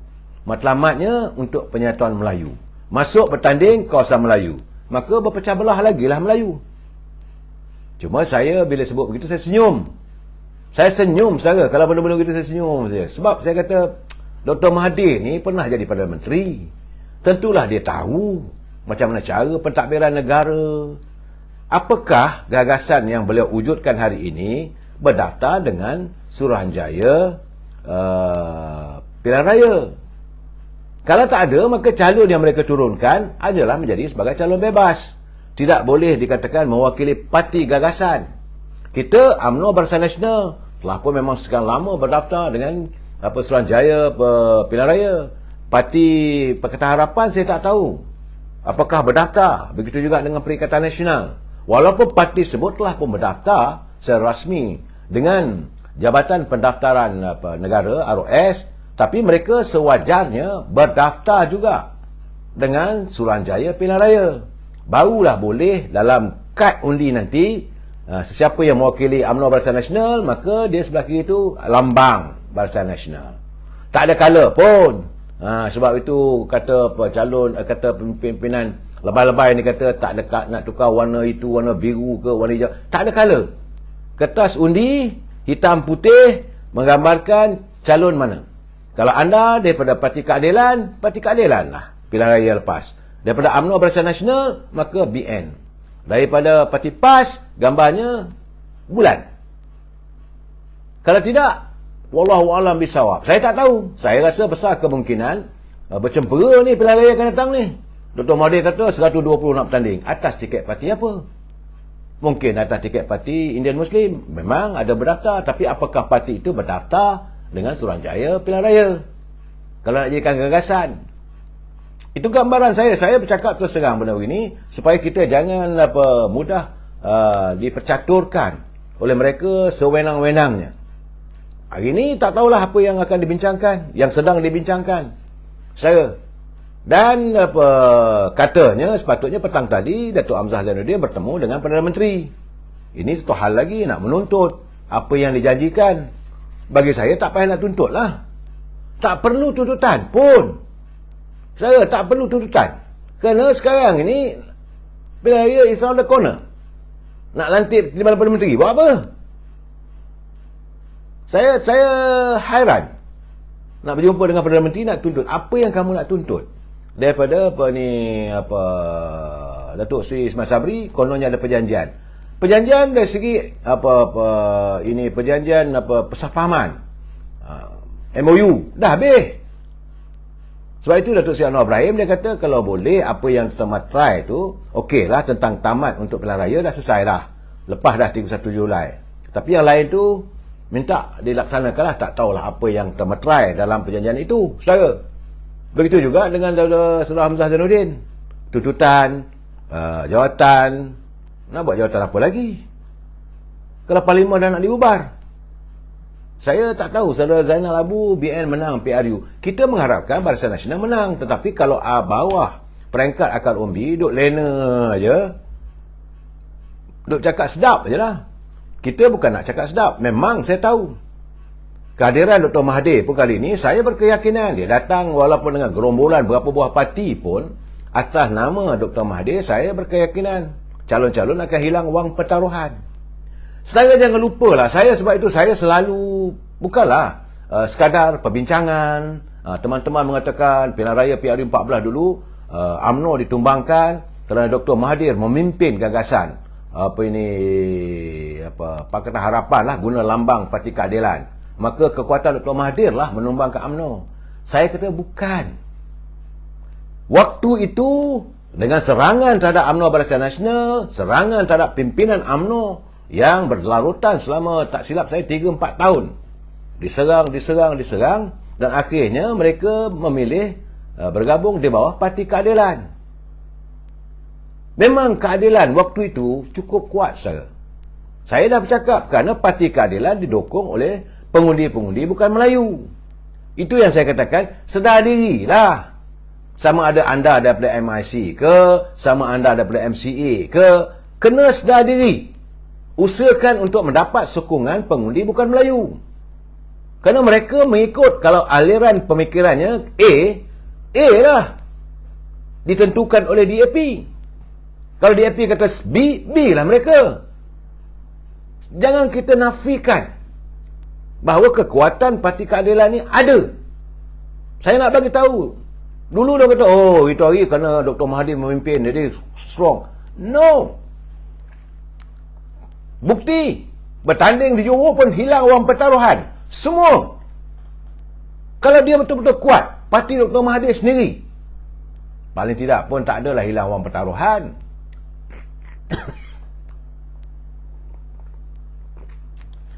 Matlamatnya untuk penyatuan Melayu. Masuk bertanding kawasan Melayu, maka berpecah belah lagi lah Melayu. Cuma saya bila sebut begitu saya senyum. Saya senyum, saudara. Kalau benda-benda begitu saya senyum saja. Sebab saya kata Dr. Mahathir ni pernah jadi Perdana Menteri. Tentulah dia tahu macam mana cara pentadbiran negara. Apakah gagasan yang beliau wujudkan hari ini berdaftar dengan Suruhanjaya pilihan raya? Kalau tak ada, maka calon yang mereka turunkan adalah menjadi sebagai calon bebas. Tidak boleh dikatakan mewakili parti gagasan. Kita UMNO Barisan Nasional telah pun memang sekian lama berdaftar dengan Suruhanjaya Pilihan Raya. Parti Pakatan Harapan saya tak tahu apakah berdaftar. Begitu juga dengan Perikatan Nasional. Walaupun parti tersebut telah pun berdaftar secara rasmi dengan Jabatan Pendaftaran Negara ROS, tapi mereka sewajarnya berdaftar juga dengan Suruhanjaya Pilihan Raya. Barulah boleh dalam kad undi nanti, sesiapa yang mewakili UMNO Barisan Nasional, maka dia sebelah kiri itu lambang Barisan Nasional. Tak ada colour pun. Sebab itu kata calon, kata pimpinan lebay-lebay ni kata tak ada nak tukar warna itu, warna biru ke warna hijau. Tak ada colour. Kertas undi hitam putih menggambarkan calon mana. Kalau anda daripada Parti Keadilan lah pilihan raya lepas. Daripada UMNO Barisan Nasional, maka BN. Daripada Parti PAS, gambarnya bulan. Kalau tidak, wallahu a'lam bisawab. Saya tak tahu. Saya rasa besar kemungkinan bercempera ni pilihan raya akan datang ni. Dr. Mahathir kata 120 nak bertanding. Atas tiket parti apa? Mungkin atas tiket parti Indian Muslim. Memang ada berdaftar. Tapi apakah parti itu berdaftar dengan Suruhanjaya Pilihan Raya? Kalau nak jadikan gagasan. Itu gambaran saya. Saya bercakap terus terang benda ini supaya kita jangan mudah dipercaturkan oleh mereka sewenang-wenangnya. Hari ini tak tahulah apa yang akan dibincangkan, yang sedang dibincangkan. Dan katanya sepatutnya petang tadi Datuk Hamzah Zainuddin bertemu dengan Perdana Menteri. Ini satu hal lagi, nak menuntut apa yang dijanjikan. Bagi saya tak payah nak tuntut lah. Tak perlu tuntutan pun. Saya tak perlu tuntutan. Kerana sekarang ini Pilihan Raya is around the corner. Nak lantik di mana Perdana Menteri, buat apa? Saya hairan nak berjumpa dengan Perdana Menteri, nak tuntut. Apa yang kamu nak tuntut? Daripada Datuk Seri Ismail Sabri, kononnya ada perjanjian. Perjanjian dari segi perjanjian persefahaman. MOU dah habis. Sebab itu Datuk Seri Anwar Ibrahim dia kata kalau boleh apa yang termatrai tu okeylah, tentang tamat untuk pilihan raya dah selesai dah. Lepas dah 31 Julai. Tapi yang lain tu minta dilaksanakanlah. Tak tahulah apa yang termatrai dalam perjanjian itu, saudara. Begitu juga dengan Saudara Hamzah Zainuddin. Tuntutan, jawatan. Nak buat jawatan apa lagi? Kalau Parlimen dah nak dibubar. Saya tak tahu. Saudara Zainal Abu, BN menang PRU. Kita mengharapkan Barisan Nasional menang. Tetapi kalau bawah peringkat akar umbi, duk lena je. Duk cakap sedap je lah. Kita bukan nak cakap sedap. Memang saya tahu kehadiran Dr. Mahathir pun kali ini, saya berkeyakinan dia datang walaupun dengan gerombolan berapa buah parti pun, atas nama Dr. Mahathir, saya berkeyakinan calon-calon akan hilang wang pertaruhan. Saudara jangan lupalah, saya sebab itu saya selalu, bukanlah sekadar perbincangan, teman-teman mengatakan pilihan raya PRU 14 dulu, UMNO ditumbangkan kerana Dr. Mahathir memimpin gagasan Pakatan Harapan lah, guna lambang Parti Keadilan. Maka kekuatan Dr. Mahathir lah menumbangkan UMNO. Saya kata bukan. Waktu itu dengan serangan terhadap UMNO Barisan Nasional, serangan terhadap pimpinan UMNO yang berlarutan selama tak silap saya 3-4 tahun. Diserang dan akhirnya mereka memilih bergabung di bawah Parti Keadilan. Memang keadilan waktu itu cukup kuat, saudara. Saya dah bercakap kerana Parti Keadilan didukung oleh pengundi-pengundi bukan Melayu. Itu yang saya katakan, sedar dirilah. Sama ada anda daripada MIC ke, sama anda daripada MCA ke, kena sedar diri. Usahakan untuk mendapat sokongan pengundi bukan Melayu. Kerana mereka mengikut, kalau aliran pemikirannya A lah. Ditentukan oleh DAP. Kalau DAP kata B lah mereka. Jangan kita nafikan bahawa kekuatan Parti Keadilan ni ada. Saya nak bagi tahu. Dulu dia kata, oh itu hari kerana Dr. Mahathir memimpin, jadi strong. No. Bukti. Bertanding di Johor pun hilang wang pertaruhan. Semua. Kalau dia betul-betul kuat, parti Dr. Mahathir sendiri. Paling tidak pun tak adalah hilang wang pertaruhan.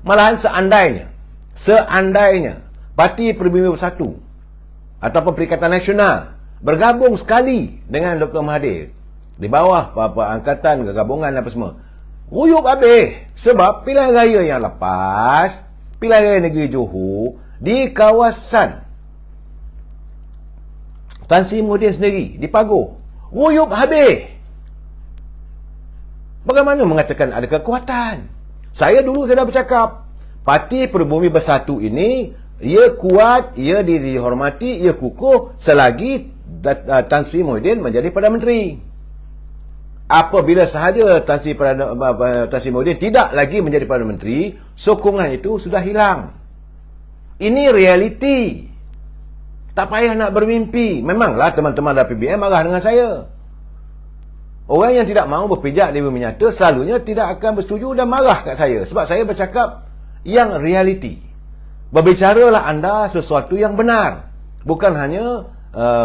Malahan seandainya Parti Pribumi Bersatu ataupun Perikatan Nasional bergabung sekali dengan Dr. Mahathir di bawah angkatan gabungan apa semua, ruyuk habis. Sebab pilihan raya yang lepas, pilihan raya negeri Johor di kawasan Tan Sri Muhyiddin sendiri di Pagoh, ruyuk habis. Bagaimana mengatakan ada kekuatan? Saya dah bercakap, Parti Pribumi Bersatu ini ia kuat, ia dihormati, ia kukuh selagi Tan Sri Muhyiddin menjadi Perdana Menteri. Apabila sahaja Tan Sri Muhyiddin tidak lagi menjadi Perdana Menteri, sokongan itu sudah hilang. Ini realiti. Tak payah nak bermimpi. Memanglah teman-teman dari PBM marah dengan saya. Orang yang tidak mahu berpijak di bumi nyata selalunya tidak akan bersetuju dan marah kat saya. Sebab saya bercakap yang realiti. Berbicaralah anda sesuatu yang benar. Bukan hanya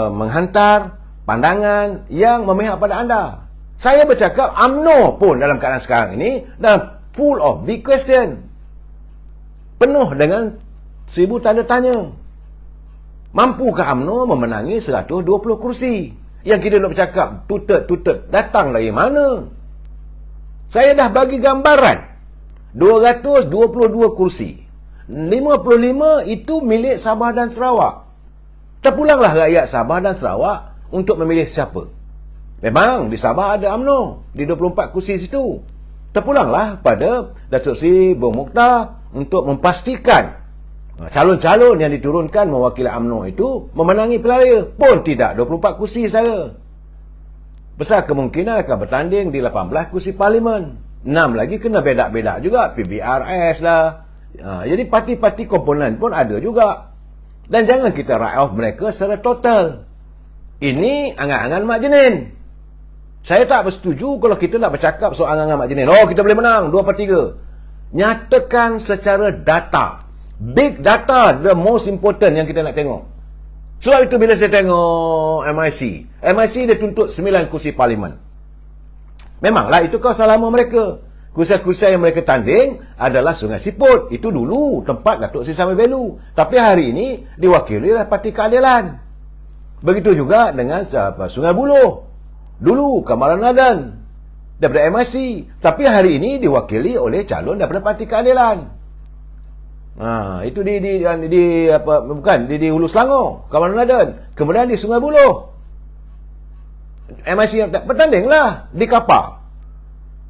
menghantar pandangan yang memihak pada anda. Saya bercakap UMNO pun dalam keadaan sekarang ini dalam full of big question. Penuh dengan 1000 tanda tanya. Mampukah UMNO memenangi 120 kursi? Yang kita nak bercakap tutut datang dari mana? Saya dah bagi gambaran. 222 kursi. 55 itu milik Sabah dan Sarawak. Terpulanglah rakyat Sabah dan Sarawak untuk memilih siapa. Memang di Sabah ada UMNO di 24 kursi situ. Terpulanglah pada Datuk Seri Bong Mokhtar untuk memastikan calon-calon yang diturunkan mewakili UMNO itu memenangi pilihan raya. Pun tidak 24 kursi saudara. Besar kemungkinan akan bertanding di 18 kursi parlimen. 6 lagi kena bedak-bedak juga, PBRS lah. Jadi parti-parti komponen pun ada juga. Dan jangan kita write off mereka secara total. Ini angan-angan Mak Jenin. Saya tak bersetuju kalau kita nak bercakap soal angan-angan Mak Jenin. Oh, kita boleh menang 2/3. Nyatakan secara data. Big data, the most important yang kita nak tengok. Sebab itu bila saya tengok MIC dia tuntut 9 kursi parlimen. Memanglah itu kawasan lama mereka. Kursi-kursi yang mereka tanding adalah Sungai Siput. Itu dulu tempat Datuk Seri Samir Belu. Tapi hari ini diwakili oleh Parti Keadilan. Begitu juga dengan Sungai Buloh. Dulu Kamaran Nadan daripada MIC. Tapi hari ini diwakili oleh calon daripada Parti Keadilan. Itu di Hulu Selangor, Kamaran Nadan. Kemudian di Sungai Buloh, MIC bertandinglah di Kapar.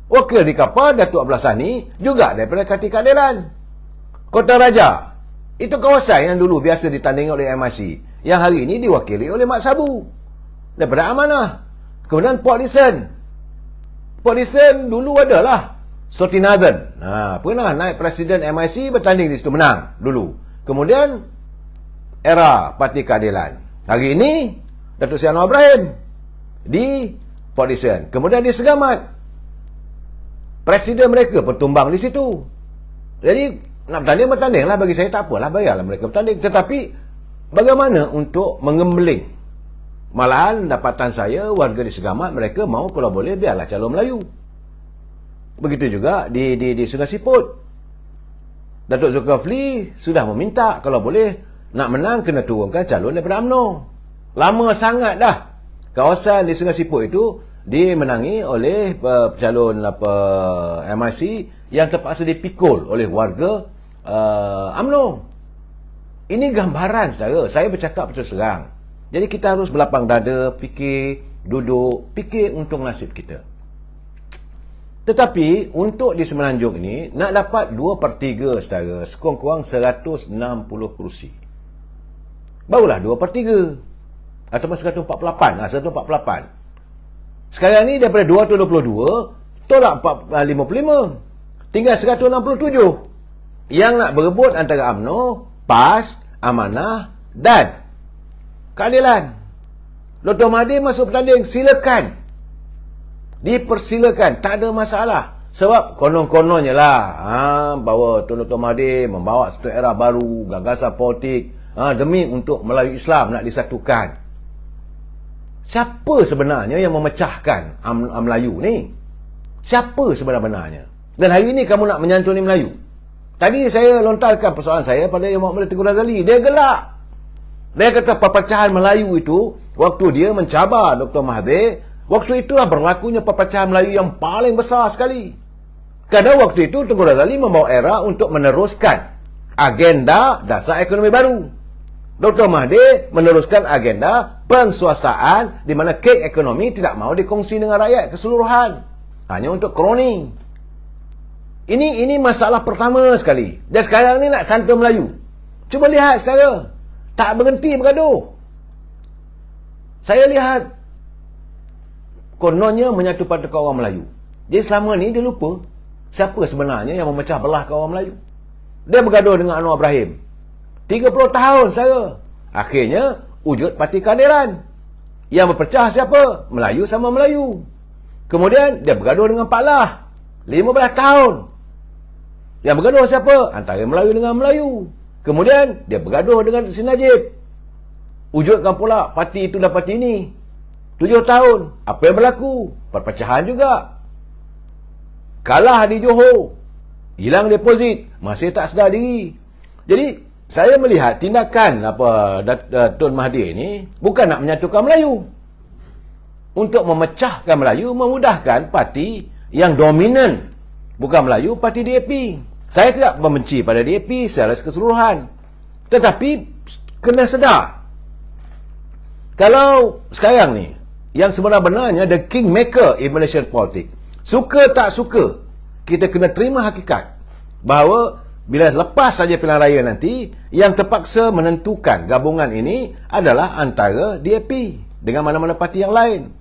Wakil di Kapar Datuk Abdullah Sani juga daripada Parti Keadilan. Kota Raja, itu kawasan yang dulu biasa ditandingi oleh MIC, yang hari ini diwakili oleh Mak Sabu daripada Amanah. Kemudian Port Dickson dulu adalah Sotinathan. Pernah naik Presiden MIC, bertanding di situ, menang dulu. Kemudian era Parti Keadilan. Hari ini Datuk Seri Anwar Ibrahim di Port Dickson. Kemudian di Segamat, Presiden mereka bertumbang di situ. Jadi nak bertanding lah, bagi saya tak apalah, bayarlah mereka bertanding. Tetapi bagaimana untuk mengembeling? Malahan dapatan saya, warga di Segamat, mereka mau kalau boleh biarlah calon Melayu. Begitu juga di Sungai Siput. Datuk Zulkifli sudah meminta kalau boleh nak menang kena turunkan calon daripada UMNO. Lama sangat dah kawasan di Sungai Siput itu dimenangi oleh calon MIC yang terpaksa dipikul oleh warga UMNO. Ini gambaran saudara. Saya bercakap terus terang. Jadi kita harus berlapang dada, duduk fikir untuk nasib kita. Tetapi untuk di Semenanjung ini nak dapat 2/3 saudara, sekurang-kurang 160 kursi. Barulah 2/3 atau 148. 148. Sekarang ni daripada 222 tolak 55. Tinggal 167. Yang nak berebut antara UMNO, PAS, Amanah dan Keadilan. Dr. Mahathir masuk bertanding, silakan. Dipersilakan, tak ada masalah. Sebab konon-kononnya lah bahawa Dr. Mahathir membawa satu era baru, gagasan politik, demi untuk Melayu Islam nak disatukan. Siapa sebenarnya yang memecahkan Melayu ni? Siapa sebenarnya? Dan hari ini kamu nak menyantuni Melayu. Tadi saya lontarkan persoalan saya pada Yang Muhammad Tengku Razali. Dia gelak. Dia kata perpecahan Melayu itu, waktu dia mencabar Dr. Mahathir, waktu itulah berlakunya perpecahan Melayu yang paling besar sekali. Kerana waktu itu Tengku Razali membawa era untuk meneruskan agenda dasar ekonomi baru. Dr. Mahathir meneruskan agenda pensuasaan di mana kek ekonomi tidak mahu dikongsi dengan rakyat keseluruhan. Hanya untuk kroni. Ini masalah pertama sekali. Dan sekarang ni nak santun Melayu. Cuba lihat sekarang. Tak berhenti bergaduh. Saya lihat kononnya menyatu padakan orang Melayu. Jadi selama ni dia lupa siapa sebenarnya yang memecah belah kaum orang Melayu. Dia bergaduh dengan Anwar Ibrahim 30 tahun saya. Akhirnya wujud Parti Keadilan. Yang berpecah siapa? Melayu sama Melayu. Kemudian dia bergaduh dengan Pak Lah 15 tahun. Yang bergaduh siapa? Antara Melayu dengan Melayu. Kemudian dia bergaduh dengan Si Najib. Wujudkan pula parti itu dan parti ini 7 tahun. Apa yang berlaku? Perpecahan juga. Kalah di Johor, hilang deposit, masih tak sedar diri. Jadi saya melihat tindakan Tun Mahathir ini bukan nak menyatukan Melayu. Untuk memecahkan Melayu, memudahkan parti yang dominan bukan Melayu, parti DAP. Saya tidak membenci pada DAP secara keseluruhan. Tetapi kena sedar, kalau sekarang ni yang sebenarnya the kingmaker in Malaysian politics, suka tak suka, kita kena terima hakikat bahawa bila lepas saja pilihan raya nanti, yang terpaksa menentukan gabungan ini adalah antara DAP dengan mana-mana parti yang lain.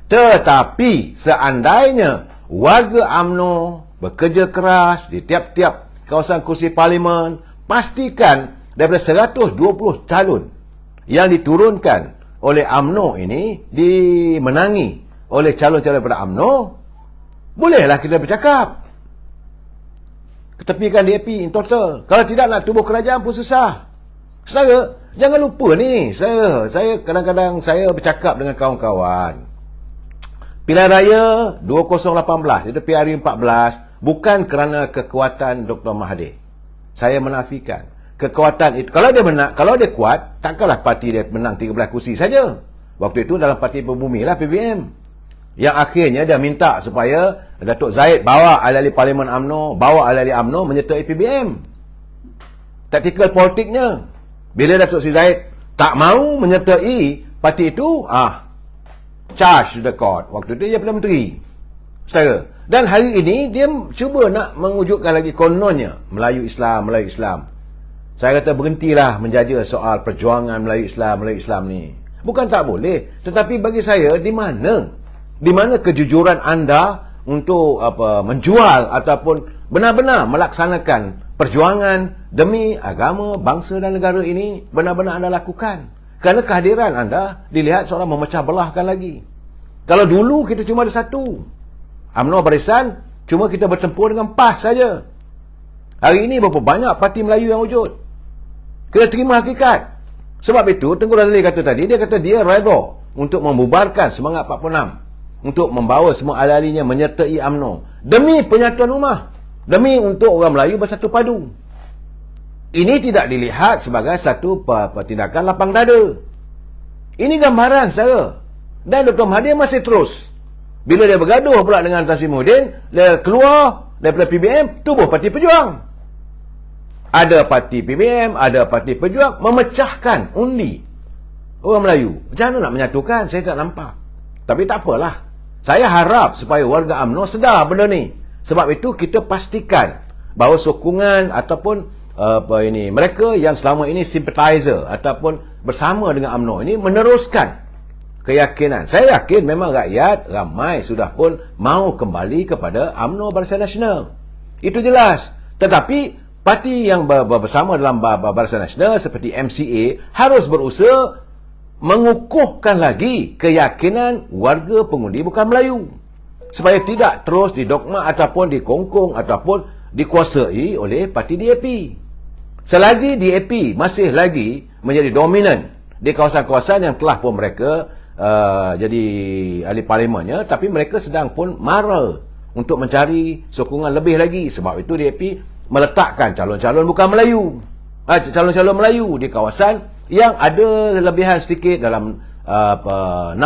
Tetapi seandainya warga UMNO bekerja keras di tiap-tiap kawasan kursi parlimen, pastikan daripada 120 calon yang diturunkan oleh UMNO ini dimenangi oleh calon-calon daripada UMNO, bolehlah kita bercakap. Ketepikan DAP in total. Kalau tidak nak tubuh kerajaan pun susah. Saudara, jangan lupa ni, saya kadang-kadang saya bercakap dengan kawan-kawan. Pilihan raya 2018, itu PRU 14, bukan kerana kekuatan Dr. Mahathir. Saya menafikan. Kekuatan itu, kalau dia menang, kalau dia kuat, takkanlah parti dia menang 13 kursi saja. Waktu itu dalam Parti Berbumi lah, PBM. Yang akhirnya dia minta supaya Datuk Zahid bawa ahli-ahli Parlimen UMNO, bawa ahli-ahli UMNO menyertai PBM. Taktikal politiknya. Bila Datuk Seri Zahid tak mahu menyertai parti itu, charge the court. Waktu itu dia Perdana Menteri. Saudara. Dan hari ini dia cuba nak mewujudkan lagi kononnya Melayu Islam. Saya kata berhentilah menjaja soal perjuangan Melayu Islam ni. Bukan tak boleh, tetapi bagi saya di mana kejujuran anda untuk menjual ataupun benar-benar melaksanakan perjuangan demi agama, bangsa dan negara ini benar-benar anda lakukan. Kerana kehadiran anda dilihat seorang memecah belahkan lagi. Kalau dulu kita cuma ada satu, UMNO Barisan, cuma kita bertempur dengan PAS saja. Hari ini berapa banyak parti Melayu yang wujud. Kena terima hakikat. Sebab itu Tengku Razali kata tadi, dia kata dia redha untuk membubarkan Semangat 46, untuk membawa semua ahli-ahlinya menyertai UMNO demi penyatuan ummah, demi untuk orang Melayu bersatu padu. Ini tidak dilihat sebagai satu tindakan lapang dada. Ini gambaran saudara. Dan Dr. Mahathir masih terus. Bila dia bergaduh pula dengan Tan Sri Muhyiddin, dia keluar daripada PBM, tubuh Parti Pejuang. Ada Parti PBM, ada Parti Pejuang, memecahkan undi orang Melayu. Macam mana nak menyatukan? Saya tak nampak. Tapi tak apalah. Saya harap supaya warga UMNO sedar benda ni. Sebab itu kita pastikan bahawa sokongan ataupun mereka yang selama ini sympathizer ataupun bersama dengan UMNO ini meneruskan keyakinan. Saya yakin memang rakyat ramai sudah pun mau kembali kepada UMNO Barisan Nasional. Itu jelas. Tetapi parti yang bersama dalam Barisan Nasional seperti MCA harus berusaha mengukuhkan lagi keyakinan warga pengundi bukan Melayu, supaya tidak terus didogma ataupun dikongkong ataupun dikuasai oleh parti DAP. Selagi DAP masih lagi menjadi dominan di kawasan-kawasan yang telah pun mereka jadi ahli parlimennya, tapi mereka sedang pun mara untuk mencari sokongan lebih lagi. Sebab itu DAP meletakkan calon-calon bukan Melayu, calon-calon Melayu di kawasan yang ada lebihan sedikit, dalam 60%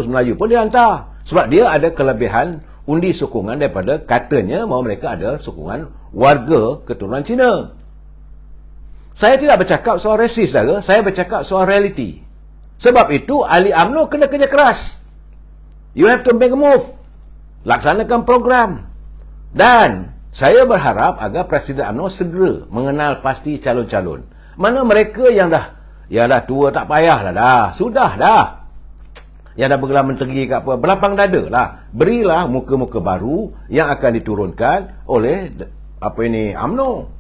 Melayu pun dia hantar. Sebab dia ada kelebihan undi sokongan daripada katanya bahawa mereka ada sokongan warga keturunan Cina. Saya tidak bercakap soal rasis, saudara. Saya bercakap soal realiti. Sebab itu, ahli UMNO kena kerja keras. You have to make a move. Laksanakan program. Dan saya berharap agar Presiden UMNO segera mengenal pasti calon-calon. Mana mereka yang dah tua, tak payahlah dah. Sudah dah. Yang dah bergelar menteri ke apa, berlapang dada lah. Berilah muka-muka baru yang akan diturunkan oleh UMNO.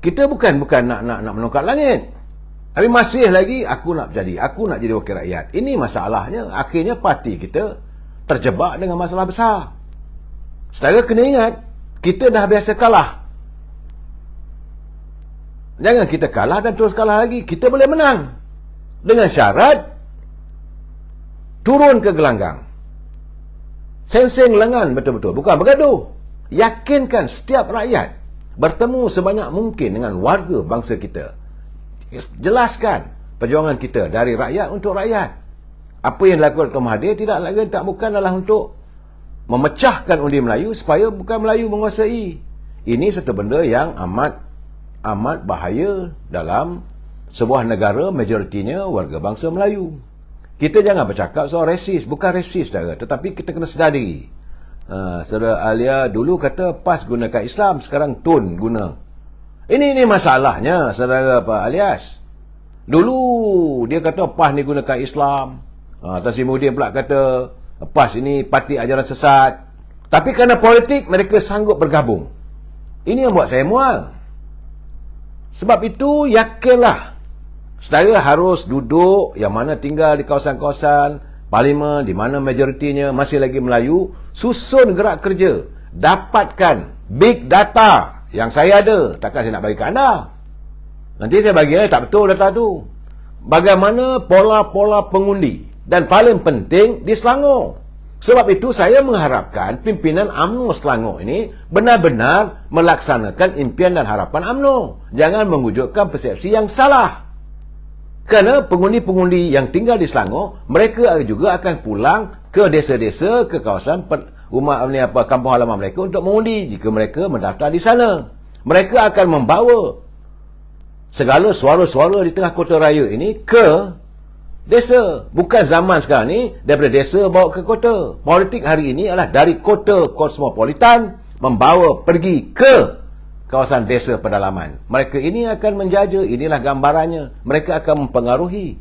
Kita bukan nak menongkat langit. Tapi masih lagi aku nak jadi wakil rakyat. Ini masalahnya. Akhirnya parti kita terjebak dengan masalah besar. Saudara kena ingat, kita dah biasa kalah. Jangan kita kalah dan terus kalah lagi. Kita boleh menang dengan syarat turun ke gelanggang, seng-seng lengan betul-betul, bukan bergaduh. Yakinkan setiap rakyat bertemu sebanyak mungkin dengan warga bangsa kita. Jelaskan perjuangan kita dari rakyat untuk rakyat. Apa yang dilakukan Tuan Mahathir tidak bukan adalah untuk memecahkan undi Melayu supaya bukan Melayu menguasai. Ini satu benda yang amat bahaya dalam sebuah negara majoritinya warga bangsa Melayu. Kita jangan bercakap soal rasis. Bukan rasis, saudara. Tetapi kita kena sedar diri. Saudara Alia dulu kata PAS gunakan Islam, sekarang TUN guna. Ini masalahnya, saudara Pak Alias. Dulu dia kata PAS ni gunakan Islam. Tasimuddin pula kata PAS ini parti ajaran sesat. Tapi kerana politik, mereka sanggup bergabung. Ini yang buat saya mual. Sebab itu, yakinlah saudara harus duduk yang mana tinggal di kawasan-kawasan parlimen, di mana majoritinya masih lagi Melayu, susun gerak kerja, dapatkan big data yang saya ada. Takkan saya nak bagi ke anda. Nanti saya bagi tak betul data tu. Bagaimana pola-pola pengundi, dan paling penting di Selangor. Sebab itu saya mengharapkan pimpinan UMNO Selangor ini benar-benar melaksanakan impian dan harapan UMNO. Jangan mewujudkan persepsi yang salah. Kerana pengundi-pengundi yang tinggal di Selangor, mereka juga akan pulang ke desa-desa, ke kawasan kampung halaman mereka untuk mengundi jika mereka mendaftar di sana. Mereka akan membawa segala suara-suara di tengah kota raya ini ke desa. Bukan zaman sekarang ni daripada desa bawa ke kota. Politik hari ini adalah dari kota kosmopolitan membawa pergi ke kawasan desa pedalaman. Mereka ini akan menjaja. Inilah gambarannya. Mereka akan mempengaruhi.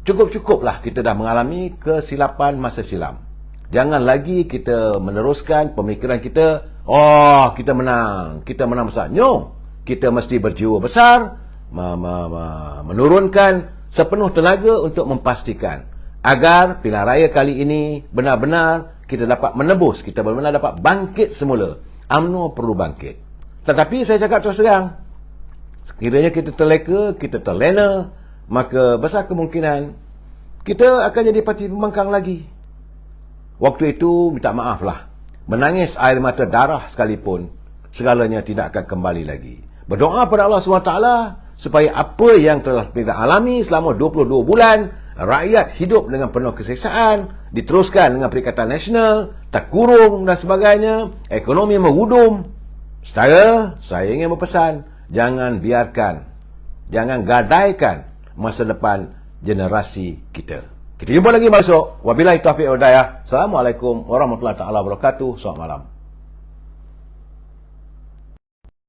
Cukup-cukuplah kita dah mengalami kesilapan masa silam. Jangan lagi kita meneruskan pemikiran kita, kita menang besar. No, kita mesti berjiwa besar, menurunkan sepenuh tenaga untuk memastikan agar pilihan raya kali ini benar-benar kita dapat menebus, kita benar-benar dapat bangkit semula. UMNO perlu bangkit. Tetapi saya cakap terus terang, sekiranya kita terleka, kita terlena, maka besar kemungkinan kita akan jadi parti pembangkang lagi. Waktu itu, minta maaf lah, menangis air mata darah sekalipun, segalanya tidak akan kembali lagi. Berdoa pada Allah SWT supaya apa yang telah kita alami selama 22 bulan, rakyat hidup dengan penuh keseksaan, diteruskan dengan Perikatan Nasional, tak kurung dan sebagainya, ekonomi mengudum. Saudara, saya ingin berpesan, jangan biarkan, jangan gadaikan masa depan generasi kita. Kita jumpa lagi besok. Wabillahi taufiq wal hidayah. Assalamualaikum warahmatullahi taala wabarakatuh. Selamat malam.